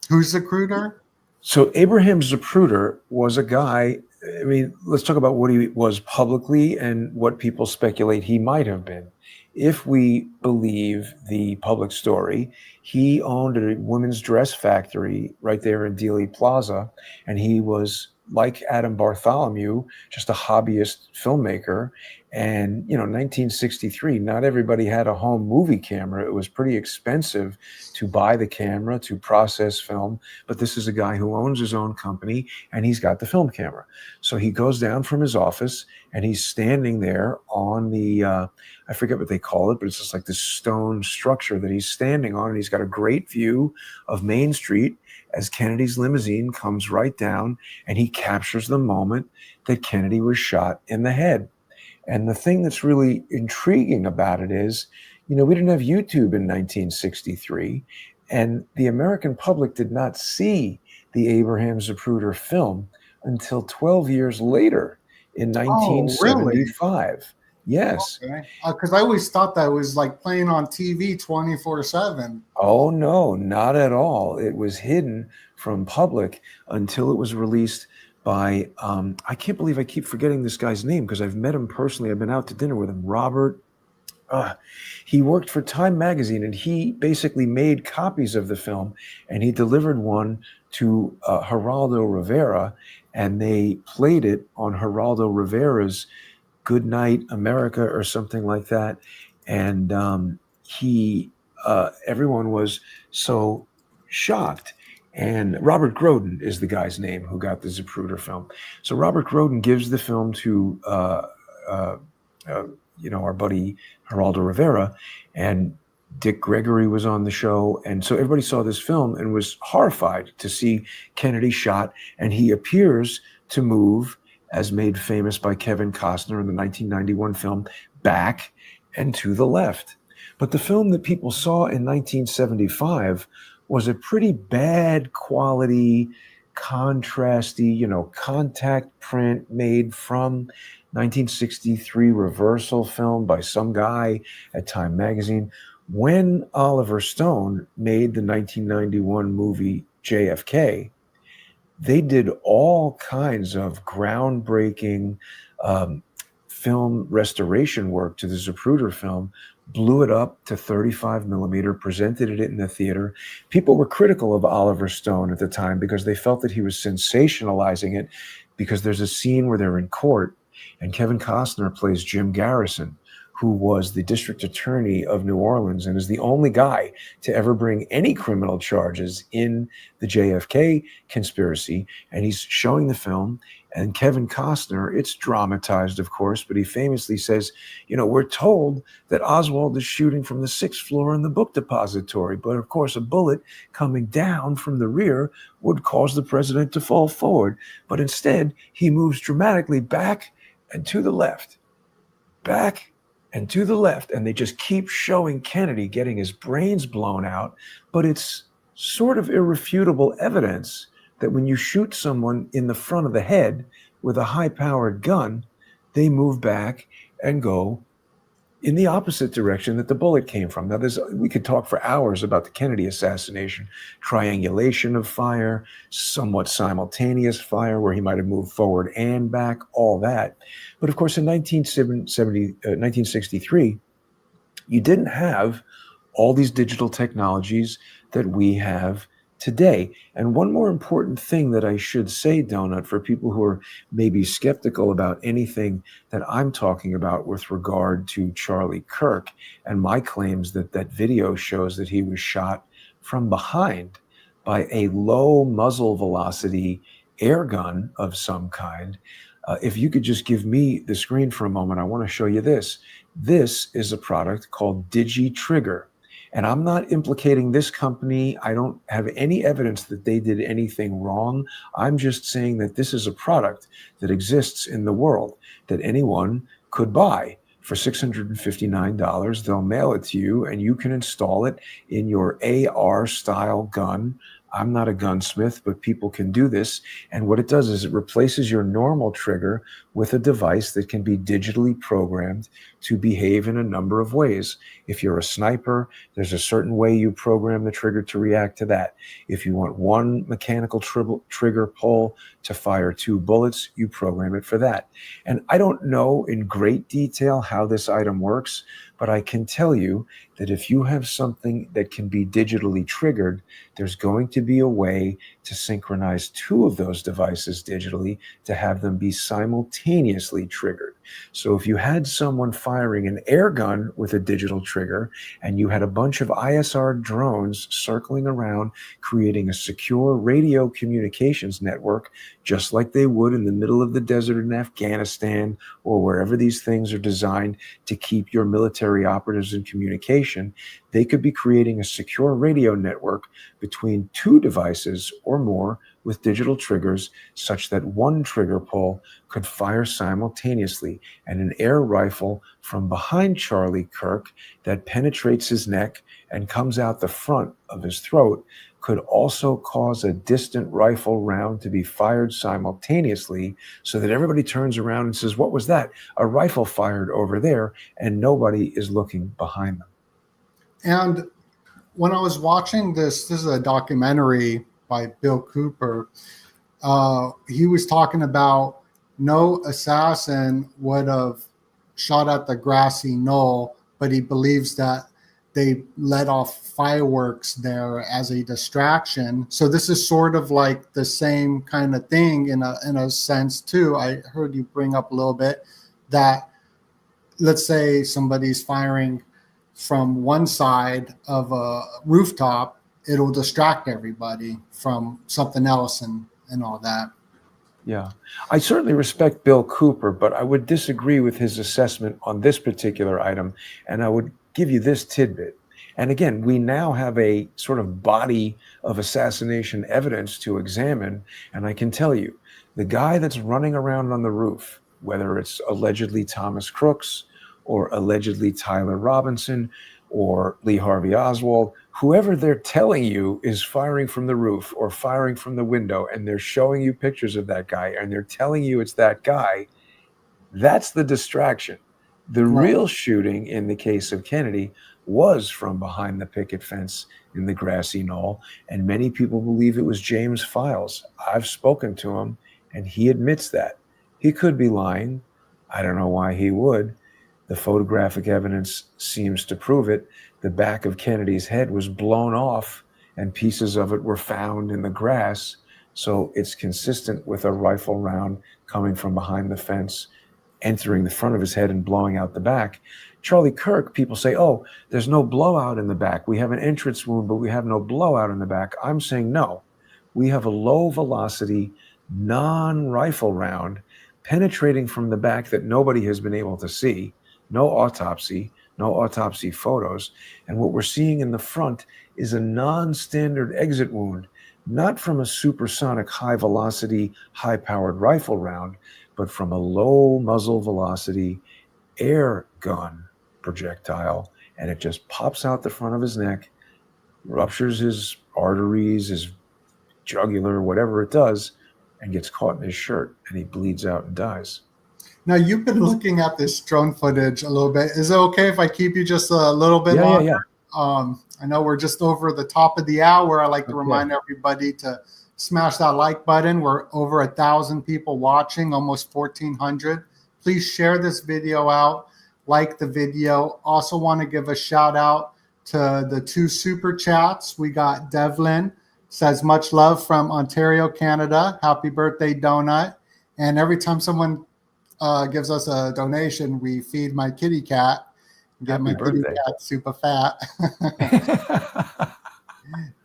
Who's Zapruder? So Abraham Zapruder was a guy. I mean, let's talk about what he was publicly and what people speculate he might have been. If we believe the public story, he owned a women's dress factory right there in Dealey Plaza, and he was, like Adam Bartholomew, just a hobbyist filmmaker. And, 1963, not everybody had a home movie camera. It was pretty expensive to buy the camera, to process film. But this is a guy who owns his own company, and he's got the film camera. So he goes down from his office, and he's standing there on the, I forget what they call it, but it's just like this stone structure that he's standing on. And he's got a great view of Main Street as Kennedy's limousine comes right down, and he captures the moment that Kennedy was shot in the head. And the thing that's really intriguing about it is, we didn't have YouTube in 1963, and the American public did not see the Abraham Zapruder film until 12 years later in 1975. Really? Yes. Okay. Because I always thought that was like playing on TV 24/7. Oh, no, not at all. It was hidden from public until it was released by, I can't believe I keep forgetting this guy's name because I've met him personally. I've been out to dinner with him. Robert. He worked for Time Magazine, and he basically made copies of the film, and he delivered one to Geraldo Rivera, and they played it on Geraldo Rivera's Good Night America or something like that. And everyone was so shocked. And Robert Groden is the guy's name who got the Zapruder film. So Robert Groden gives the film to, our buddy Geraldo Rivera, and Dick Gregory was on the show. And so everybody saw this film and was horrified to see Kennedy shot. And he appears to move, as made famous by Kevin Costner in the 1991 film, back and to the left. But the film that people saw in 1975 was a pretty bad quality, contrasty, contact print made from 1963 reversal film by some guy at Time magazine. When Oliver Stone made the 1991 movie JFK, they did all kinds of groundbreaking film restoration work to the Zapruder film, blew it up to 35 millimeter, presented it in the theater. People were critical of Oliver Stone at the time because they felt that he was sensationalizing it, because there's a scene where they're in court and Kevin Costner plays Jim Garrison, who was the district attorney of New Orleans and is the only guy to ever bring any criminal charges in the JFK conspiracy. And he's showing the film, and Kevin Costner, it's dramatized, of course, but he famously says, we're told that Oswald is shooting from the 6th floor in the book depository, but of course a bullet coming down from the rear would cause the president to fall forward. But instead, he moves dramatically back and to the left, back and to the left, and they just keep showing Kennedy getting his brains blown out. But it's sort of irrefutable evidence that when you shoot someone in the front of the head with a high-powered gun, they move back and go in the opposite direction that the bullet came from. Now, we could talk for hours about the Kennedy assassination, triangulation of fire, somewhat simultaneous fire where he might have moved forward and back, all that. But of course, in 1963, you didn't have all these digital technologies that we have today. And one more important thing that I should say, Doenut, for people who are maybe skeptical about anything that I'm talking about with regard to Charlie Kirk and my claims that that video shows that he was shot from behind by a low muzzle velocity air gun of some kind. If you could just give me the screen for a moment, I want to show you this. This is a product called DigiTrigger. And I'm not implicating this company. I don't have any evidence that they did anything wrong. I'm just saying that this is a product that exists in the world that anyone could buy for $659. They'll mail it to you and you can install it in your AR style gun. I'm not a gunsmith, but people can do this. And what it does is it replaces your normal trigger with a device that can be digitally programmed to behave in a number of ways. If you're a sniper, there's a certain way you program the trigger to react to that. If you want one mechanical trigger pull to fire 2 bullets, you program it for that. And I don't know in great detail how this item works, but I can tell you that if you have something that can be digitally triggered, there's going to be a way to synchronize 2 of those devices digitally to have them be simultaneously triggered. So if you had someone firing an air gun with a digital trigger and you had a bunch of ISR drones circling around, creating a secure radio communications network, just like they would in the middle of the desert in Afghanistan or wherever these things are designed to keep your military operatives in communication, they could be creating a secure radio network between 2 devices or more with digital triggers such that one trigger pull could fire simultaneously, and an air rifle from behind Charlie Kirk that penetrates his neck and comes out the front of his throat could also cause a distant rifle round to be fired simultaneously so that everybody turns around and says, "What was that? A rifle fired over there," and nobody is looking behind them. And when I was watching this is a documentary by Bill Cooper. He was talking about no assassin would have shot at the grassy knoll, but he believes that they let off fireworks there as a distraction. So this is sort of like the same kind of thing in a sense too. I heard you bring up a little bit that, let's say somebody's firing from one side of a rooftop, it'll distract everybody from something else and all that. Yeah, I certainly respect Bill Cooper, but I would disagree with his assessment on this particular item. And I would give you this tidbit. And again, we now have a sort of body of assassination evidence to examine. And I can tell you, the guy that's running around on the roof, whether it's allegedly Thomas Crooks or allegedly Tyler Robinson or Lee Harvey Oswald, whoever they're telling you is firing from the roof or firing from the window, and they're showing you pictures of that guy, and they're telling you it's that guy, That's the distraction. The Right. real shooting in the case of Kennedy was from behind the picket fence in the grassy knoll, and many people believe it was James Files. I've spoken to him, and he admits that. He could be lying. I don't know why he would. The photographic evidence seems to prove it. The back of Kennedy's head was blown off, and pieces of it were found in the grass. So it's consistent with a rifle round coming from behind the fence, entering the front of his head and blowing out the back. Charlie Kirk, people say, oh, there's no blowout in the back. We have an entrance wound, but we have no blowout in the back. I'm saying no. We have a low velocity, non-rifle round penetrating from the back that nobody has been able to see. No autopsy photos. And what we're seeing in the front is a non-standard exit wound, not from a supersonic high velocity, high powered rifle round, but from a low muzzle velocity air gun projectile. And it just pops out the front of his neck, ruptures his arteries, his jugular, whatever it does, and gets caught in his shirt, and he bleeds out and dies. Now, you've been looking at this drone footage a little bit. Is it okay if I keep you just a little bit longer? Yeah. I know we're just over the top of the hour. I like to remind everybody to smash that like button. We're over 1,000 people watching, almost 1,400. Please share this video out, like the video. Also want to give a shout out to the 2 super chats. We got Devlin, says much love from Ontario, Canada. Happy birthday, Donut. And every time someone gives us a donation, we feed my kitty cat. Get my kitty cat super fat.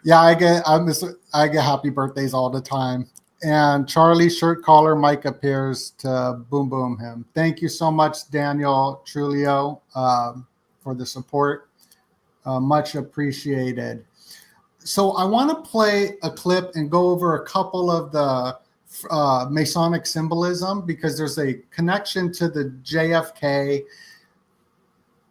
Yeah, I get happy birthdays all the time. And Charlie shirt collar mic appears to boom boom him. Thank you so much, Daniel Trulio, for the support. Much appreciated. So I want to play a clip and go over a couple of the Masonic symbolism, because there's a connection to the JFK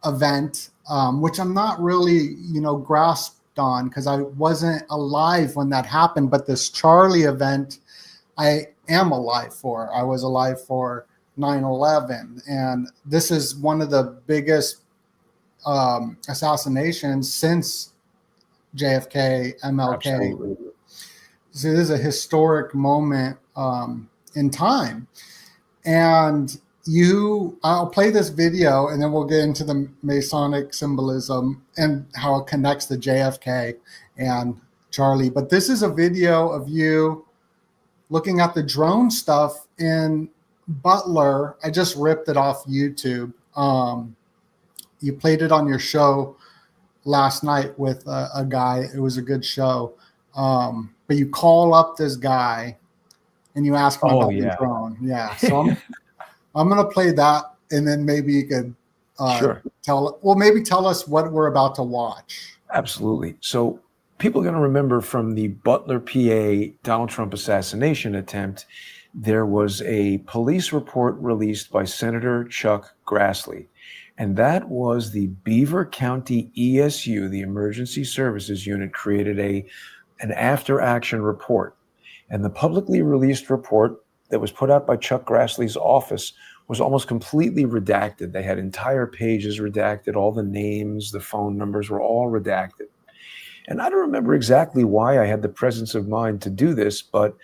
event, which I'm not really, grasped on, because I wasn't alive when that happened. But this Charlie event, I am alive for. I was alive for 9/11, and this is one of the biggest assassinations since JFK, MLK. Absolutely. So this is a historic moment in time. And I'll play this video, and then we'll get into the Masonic symbolism and how it connects to JFK and Charlie. But this is a video of you looking at the drone stuff in Butler. I just ripped it off YouTube. You played it on your show last night with a guy. It was a good show. But you call up this guy and you ask him about the drone. Yeah. So I'm going to play that, and then maybe you could tell us what we're about to watch. Absolutely. So people are going to remember from the Butler, PA Donald Trump assassination attempt, there was a police report released by Senator Chuck Grassley. And that was the Beaver County ESU, the Emergency Services Unit, created an after-action report. And the publicly released report that was put out by Chuck Grassley's office was almost completely redacted. They had entire pages redacted. All the names, the phone numbers were all redacted. And I don't remember exactly why I had the presence of mind to do this, but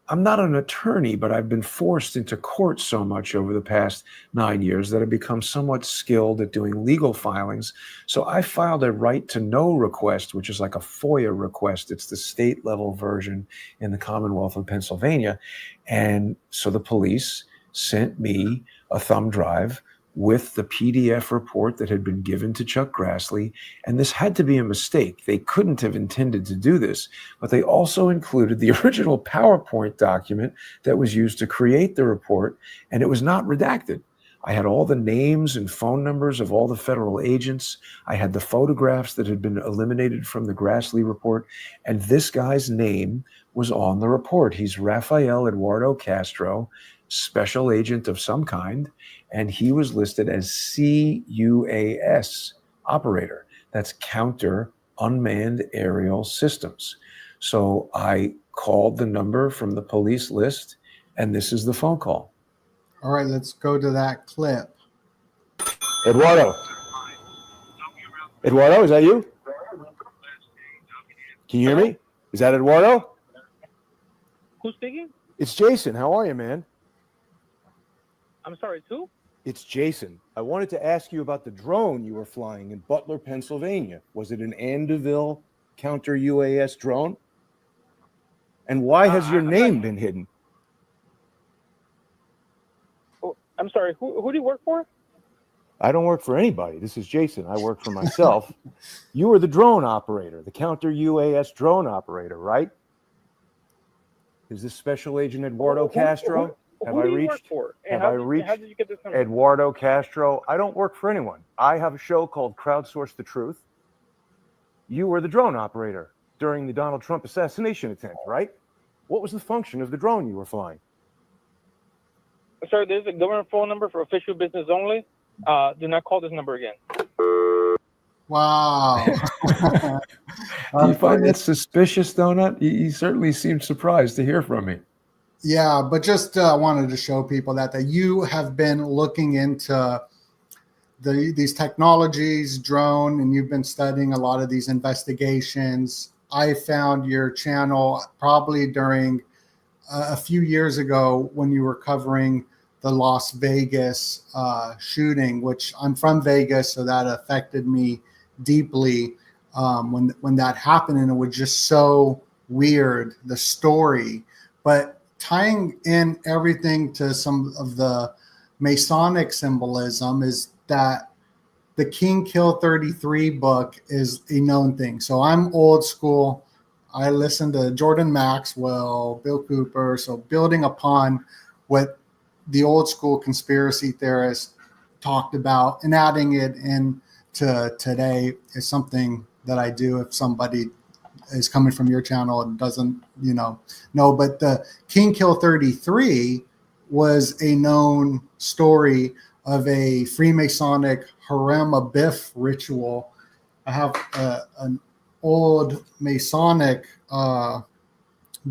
I'm not an attorney, but I've been forced into court so much over the past 9 years that I've become somewhat skilled at doing legal filings. So I filed a right to know request, which is like a FOIA request. It's the state level version in the Commonwealth of Pennsylvania. And so the police sent me a thumb drive with the PDF report that had been given to Chuck Grassley. And this had to be a mistake. They couldn't have intended to do this, but they also included the original PowerPoint document that was used to create the report, and it was not redacted. I had all the names and phone numbers of all the federal agents. I had the photographs that had been eliminated from the Grassley report, and this guy's name was on the report. He's Rafael Eduardo Castro, special agent of some kind, and he was listed as CUAS operator. That's Counter Unmanned Aerial Systems. So I called the number from the police list, and this is the phone call. All right, let's go to that clip. Eduardo, is that you? Can you hear me? Is that Eduardo? Who's speaking? It's Jason. How are you, man? I'm sorry, who? It's Jason. I wanted to ask you about the drone you were flying in Butler, Pennsylvania. Was it an Andeville counter UAS drone? And why has your name been hidden? Oh, I'm sorry, who do you work for? I don't work for anybody. This is Jason. I work for myself. You were the drone operator, the counter UAS drone operator, right? Is this Special Agent Eduardo Castro? Who do you work for? And how did you get this number? Eduardo Castro? I don't work for anyone. I have a show called Crowdsource the Truth. You were the drone operator during the Donald Trump assassination attempt, right? What was the function of the drone you were flying? Sir, this is a government phone number for official business only. Do not call this number again. Wow. Do you find that suspicious, Doenut? You certainly seemed surprised to hear from me. Yeah, but just wanted to show people that you have been looking into these technologies, drone, and you've been studying a lot of these investigations. I found your channel probably during a few years ago when you were covering the Las Vegas shooting, which I'm from Vegas, so that affected me deeply when that happened, and it was just so weird, the story. But tying in everything to some of the Masonic symbolism is that the King Kill 33 book is a known thing. So I'm old school. I listen to Jordan Maxwell, Bill Cooper. So building upon what the old school conspiracy theorists talked about and adding it into today is something that I do. If somebody is coming from your channel and doesn't, know, but the King Kill 33 was a known story of a Freemasonic harem abiff ritual. I have an old Masonic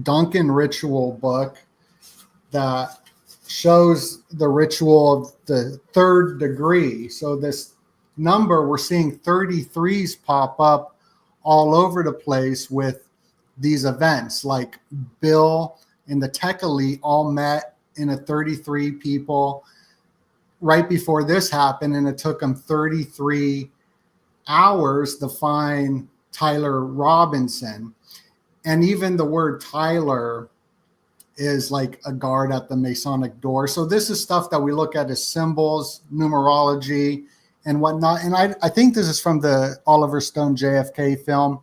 Duncan ritual book that shows the ritual of the third degree. So this number, we're seeing 33s pop up all over the place with these events, like Bill and the tech elite all met in a 33 people right before this happened, and it took them 33 hours to find Tyler Robinson. And even the word Tyler is like a guard at the Masonic door. So this is stuff that we look at as symbols, numerology, and whatnot. And I think this is from the Oliver Stone JFK film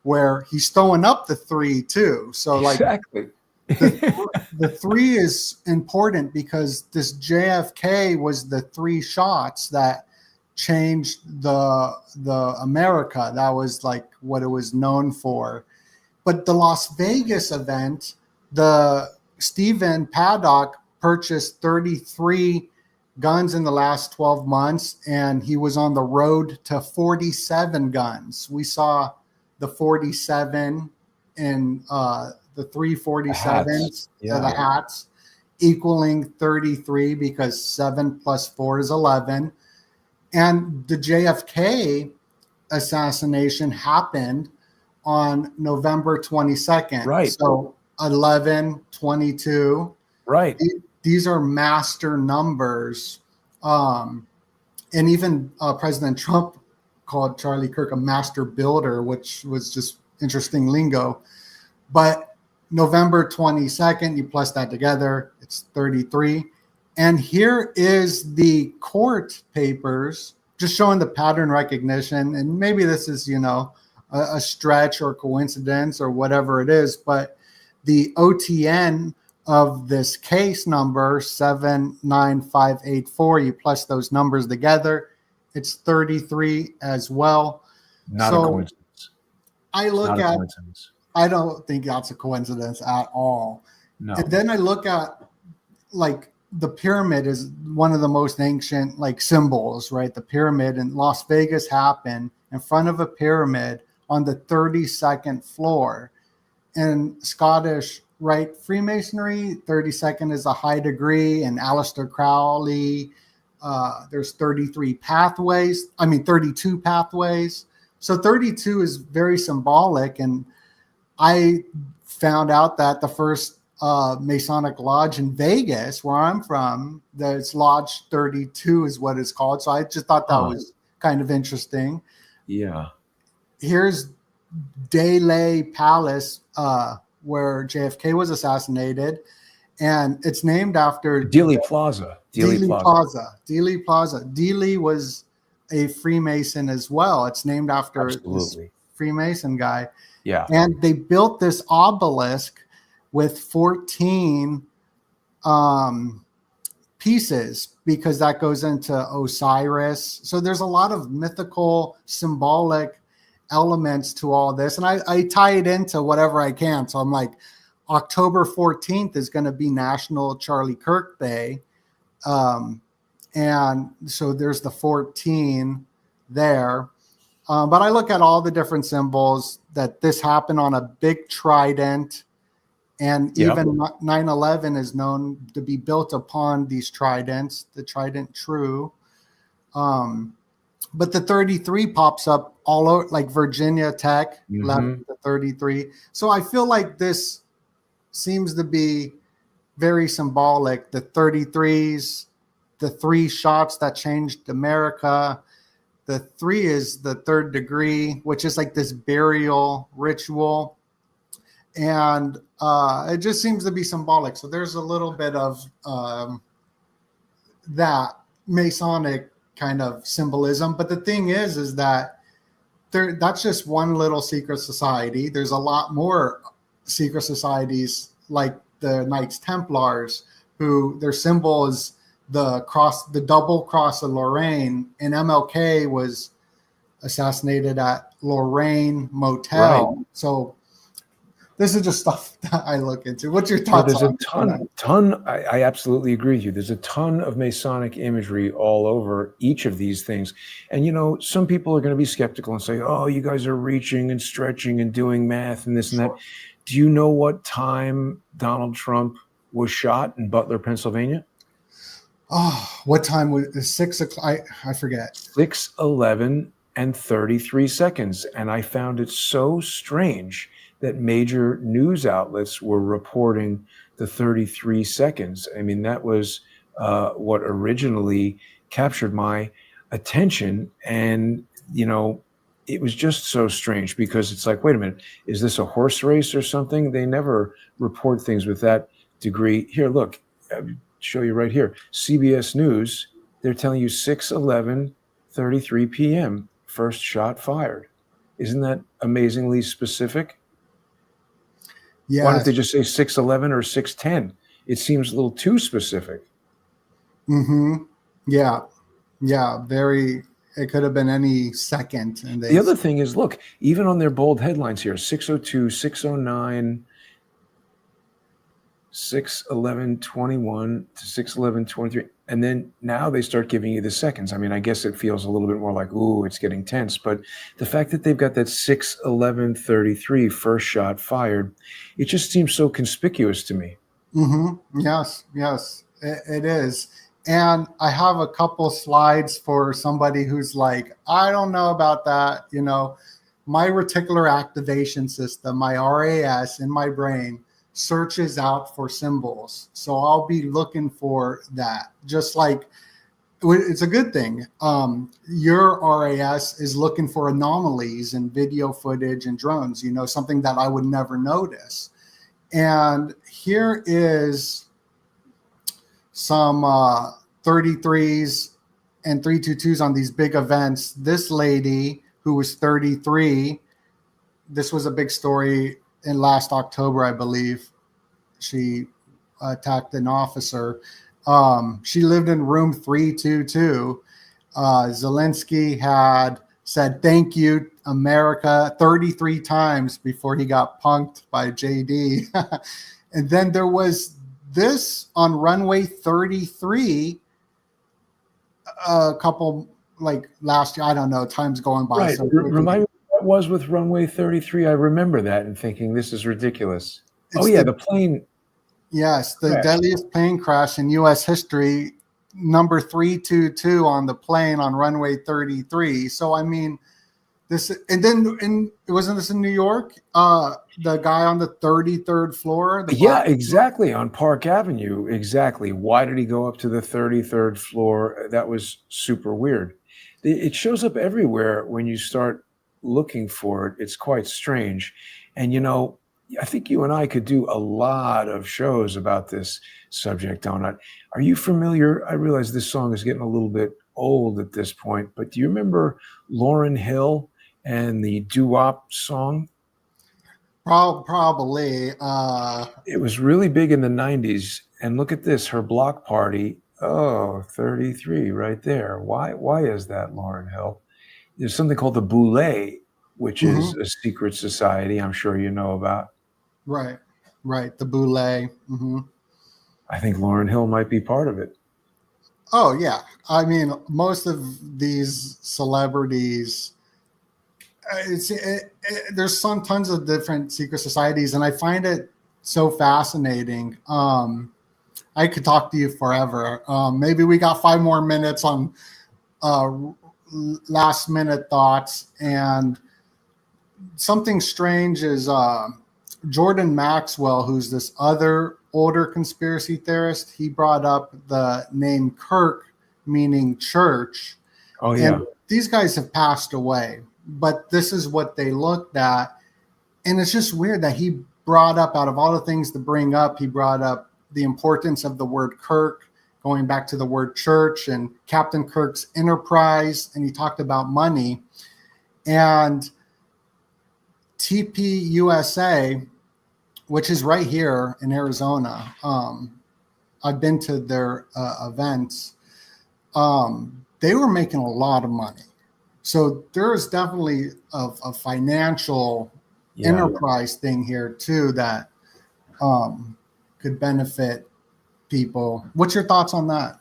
where he's throwing up the 3 too. So like exactly. the 3 is important because this JFK was the 3 shots that changed the America. That was like what it was known for. But the Las Vegas event, the Stephen Paddock purchased 33 guns in the last 12 months, and he was on the road to 47 guns. We saw the 47 in the 347s, the hats, equaling 33 because 7 plus 4 is 11. And the JFK assassination happened on November 22nd. Right. So 11, 22. Right. These are master numbers. And even President Trump called Charlie Kirk a master builder, which was just interesting lingo. But November 22nd, you plus that together, it's 33. And here is the court papers, just showing the pattern recognition. And maybe this is, a stretch or coincidence or whatever it is, but the OTN of this case number 79584, you plus those numbers together, it's 33 as well. Not a coincidence. I don't think that's a coincidence at all. No. And then I look at like the pyramid is one of the most ancient like symbols, right? The pyramid in Las Vegas happened in front of a pyramid on the 32nd floor. And Scottish right? Freemasonry, 32nd is a high degree, and Aleister Crowley, there's 32 pathways. So 32 is very symbolic. And I found out that the first Masonic lodge in Vegas, where I'm from, that's Lodge 32 is what it's called. So I just thought that was kind of interesting. Yeah. Here's Dealey Palace, where JFK was assassinated, and it's named after Dealey Plaza. Dealey Plaza. Dealey was a Freemason as well. It's named after this Freemason guy. Yeah. And they built this obelisk with 14 pieces, because that goes into Osiris. So there's a lot of mythical, symbolic elements to all this. And I tie it into whatever I can. So I'm like, October 14th is going to be National Charlie Kirk Day. And so there's the 14 there. But I look at all the different symbols, that this happened on a big trident. And even 9/11 is known to be built upon these tridents, the Trident True. But the 33 pops up all over, like Virginia Tech, 11 to 33. So I feel like this seems to be very symbolic. The 33s, the 3 shots that changed America. The 3 is the 3rd degree, which is like this burial ritual. And it just seems to be symbolic. So there's a little bit of that Masonic kind of symbolism. But the thing is that that's just one little secret society. There's a lot more secret societies, like the Knights Templars, who their symbol is the cross, the double cross of Lorraine, and MLK was assassinated at Lorraine Motel. Right. So this is just stuff that I look into. What's your thoughts? There's a ton. I absolutely agree with you. There's a ton of Masonic imagery all over each of these things. And, you know, some people are going to be skeptical and say, oh, you guys are reaching and stretching and doing math and this and that. Do you know what time Donald Trump was shot in Butler, Pennsylvania? Oh, what time was it? 6 o'clock? I forget. 6:11 and 33 seconds. And I found it so strange that major news outlets were reporting the 33 seconds. I mean, that was what originally captured my attention. And, you know, it was just so strange, because it's like, wait a minute, is this a horse race or something? They never report things with that degree. Here, look, I'll show you right here. CBS News, they're telling you 6:11:33 p.m., first shot fired. Isn't that amazingly specific? Yeah. Why don't they just say 6:11 or 6:10? It seems a little too specific. Yeah. Very. It could have been any second. And the other thing is, look, even on their bold headlines here, 6:02, 6:09, 6:11:21 to 6:11:23, and then now they start giving you the seconds. I mean, I guess it feels a little bit more like, ooh, it's getting tense. But the fact that they've got that 6:11:33 first shot fired, it just seems so conspicuous to me. Yes, it is. And I have a couple slides for somebody who's like, I don't know about that. You know, my reticular activation system, my RAS in my brain, searches out for symbols. So I'll be looking for that. Just like, it's a good thing. Your RAS is looking for anomalies in video footage and drones, you know, something that I would never notice. And here is some 33s and 322s on these big events. This lady who was 33, this was a big story in last October, I believe. She attacked an officer. She lived in room 322. Zelensky had said, "Thank you, America," 33 times before he got punked by JD. And then there was this on runway 33 a couple, like last year. I don't know, time's going by. Right. So remind me what that was with runway 33. I remember that and thinking, this is ridiculous. Oh yeah, the plane. Yes, the Crash. deadliest plane crash in U.S. history, number 322 on the plane on runway 33. So I mean, this, and then wasn't this in New York? The guy on the 33rd floor, the Yeah, black. exactly. On Park Avenue. Exactly. Why did he go up to the 33rd floor? That was super weird. It shows up everywhere when you start looking for it. It's quite strange. And, I think you and I could do a lot of shows about this subject, Donut. Are you familiar? I realize this song is getting a little bit old at this point, but do you remember Lauryn Hill and the doo-wop song? Probably. It was really big in the 90s. And look at this, her block party. Oh, 33 right there. Why is that, Lauryn Hill? There's something called the Boule, which is a secret society I'm sure you know about. Right. The Boule. I think Lauryn Hill might be part of it. Oh, yeah. I mean, most of these celebrities, there's tons of different secret societies, and I find it so fascinating. I could talk to you forever. Maybe we got 5 more minutes on last minute thoughts. And something strange is Jordan Maxwell, who's this other older conspiracy theorist. He brought up the name Kirk, meaning church. Oh, yeah. And these guys have passed away, but this is what they looked at. And it's just weird that he brought up, out of all the things to bring up, he brought up the importance of the word Kirk, going back to the word church and Captain Kirk's enterprise. And he talked about money. And TPUSA, which is right here in Arizona, I've been to their events. They were making a lot of money. So there is definitely a financial enterprise thing here too that could benefit people. What's your thoughts on that?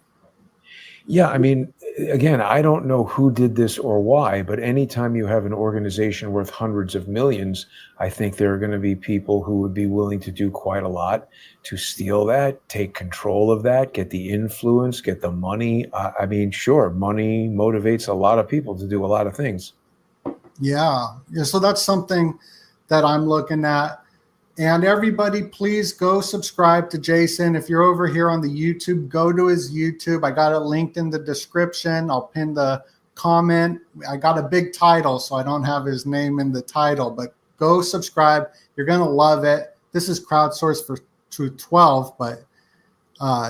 Yeah, I mean, again, I don't know who did this or why, but anytime you have an organization worth hundreds of millions, I think there are going to be people who would be willing to do quite a lot to steal that, take control of that, get the influence, get the money. I mean, sure, money motivates a lot of people to do a lot of things. Yeah. So that's something that I'm looking at. And everybody, please go subscribe to Jason. If you're over here on the YouTube, go to his YouTube. I got it linked in the description. I'll pin the comment. I got a big title, so I don't have his name in the title, but go subscribe. You're going to love it. This is Crowdsource for Truth 12, but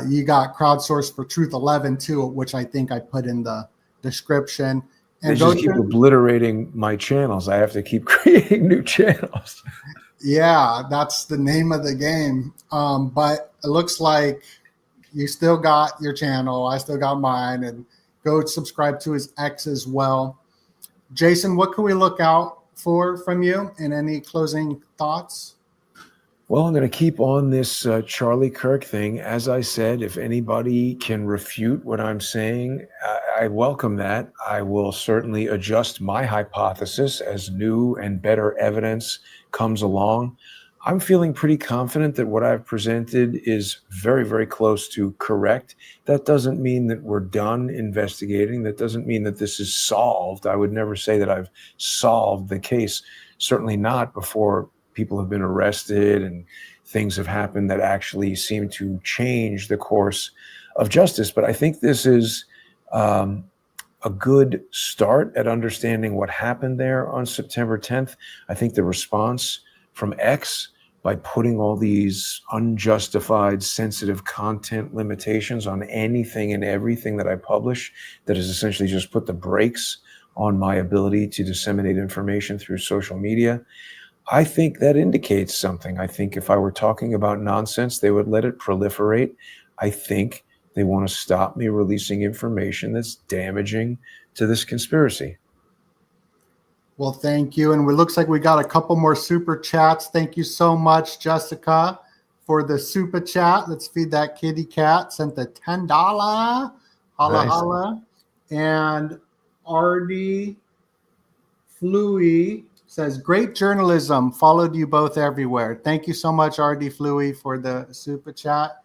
you got Crowdsource for Truth 11 too, which I think I put in the description. And they just keep obliterating my channels. I have to keep creating new channels. Yeah, that's the name of the game. But it looks like you still got your channel. I still got mine. And go subscribe to his X as well. Jason, what can we look out for from you? And any closing thoughts? Well, I'm going to keep on this Charlie Kirk thing. As I said, if anybody can refute what I'm saying, I welcome that. I will certainly adjust my hypothesis as new and better evidence comes along. I'm feeling pretty confident that what I've presented is very, very close to correct. That doesn't mean that we're done investigating. That doesn't mean that this is solved. I would never say that I've solved the case. Certainly not before people have been arrested and things have happened that actually seem to change the course of justice. But I think this is a good start at understanding what happened there on September 10th. I think the response from X, by putting all these unjustified sensitive content limitations on anything and everything that I publish, that has essentially just put the brakes on my ability to disseminate information through social media, I think that indicates something. I think if I were talking about nonsense, they would let it proliferate. I think they want to stop me releasing information that's damaging to this conspiracy. Well, thank you. And it looks like we got a couple more super chats. Thank you so much, Jessica, for the super chat. Let's feed that kitty cat. Sent the $10. Holla, Nice. holla. And Artie Fluey Says, great journalism, followed you both everywhere. Thank you so much, RD Fluey, for the super chat.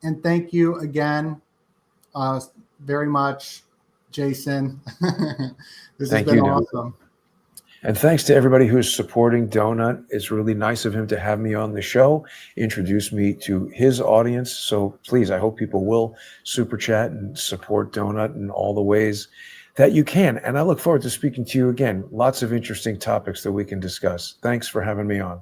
And thank you again very much, Jason. This has Thank been you, dude. awesome. And thanks to everybody who's supporting Doenut. It's really nice of him to have me on the show, introduce me to his audience. So please, I hope people will super chat and support Doenut in all the ways that you can. And I look forward to speaking to you again. Lots of interesting topics that we can discuss. Thanks for having me on.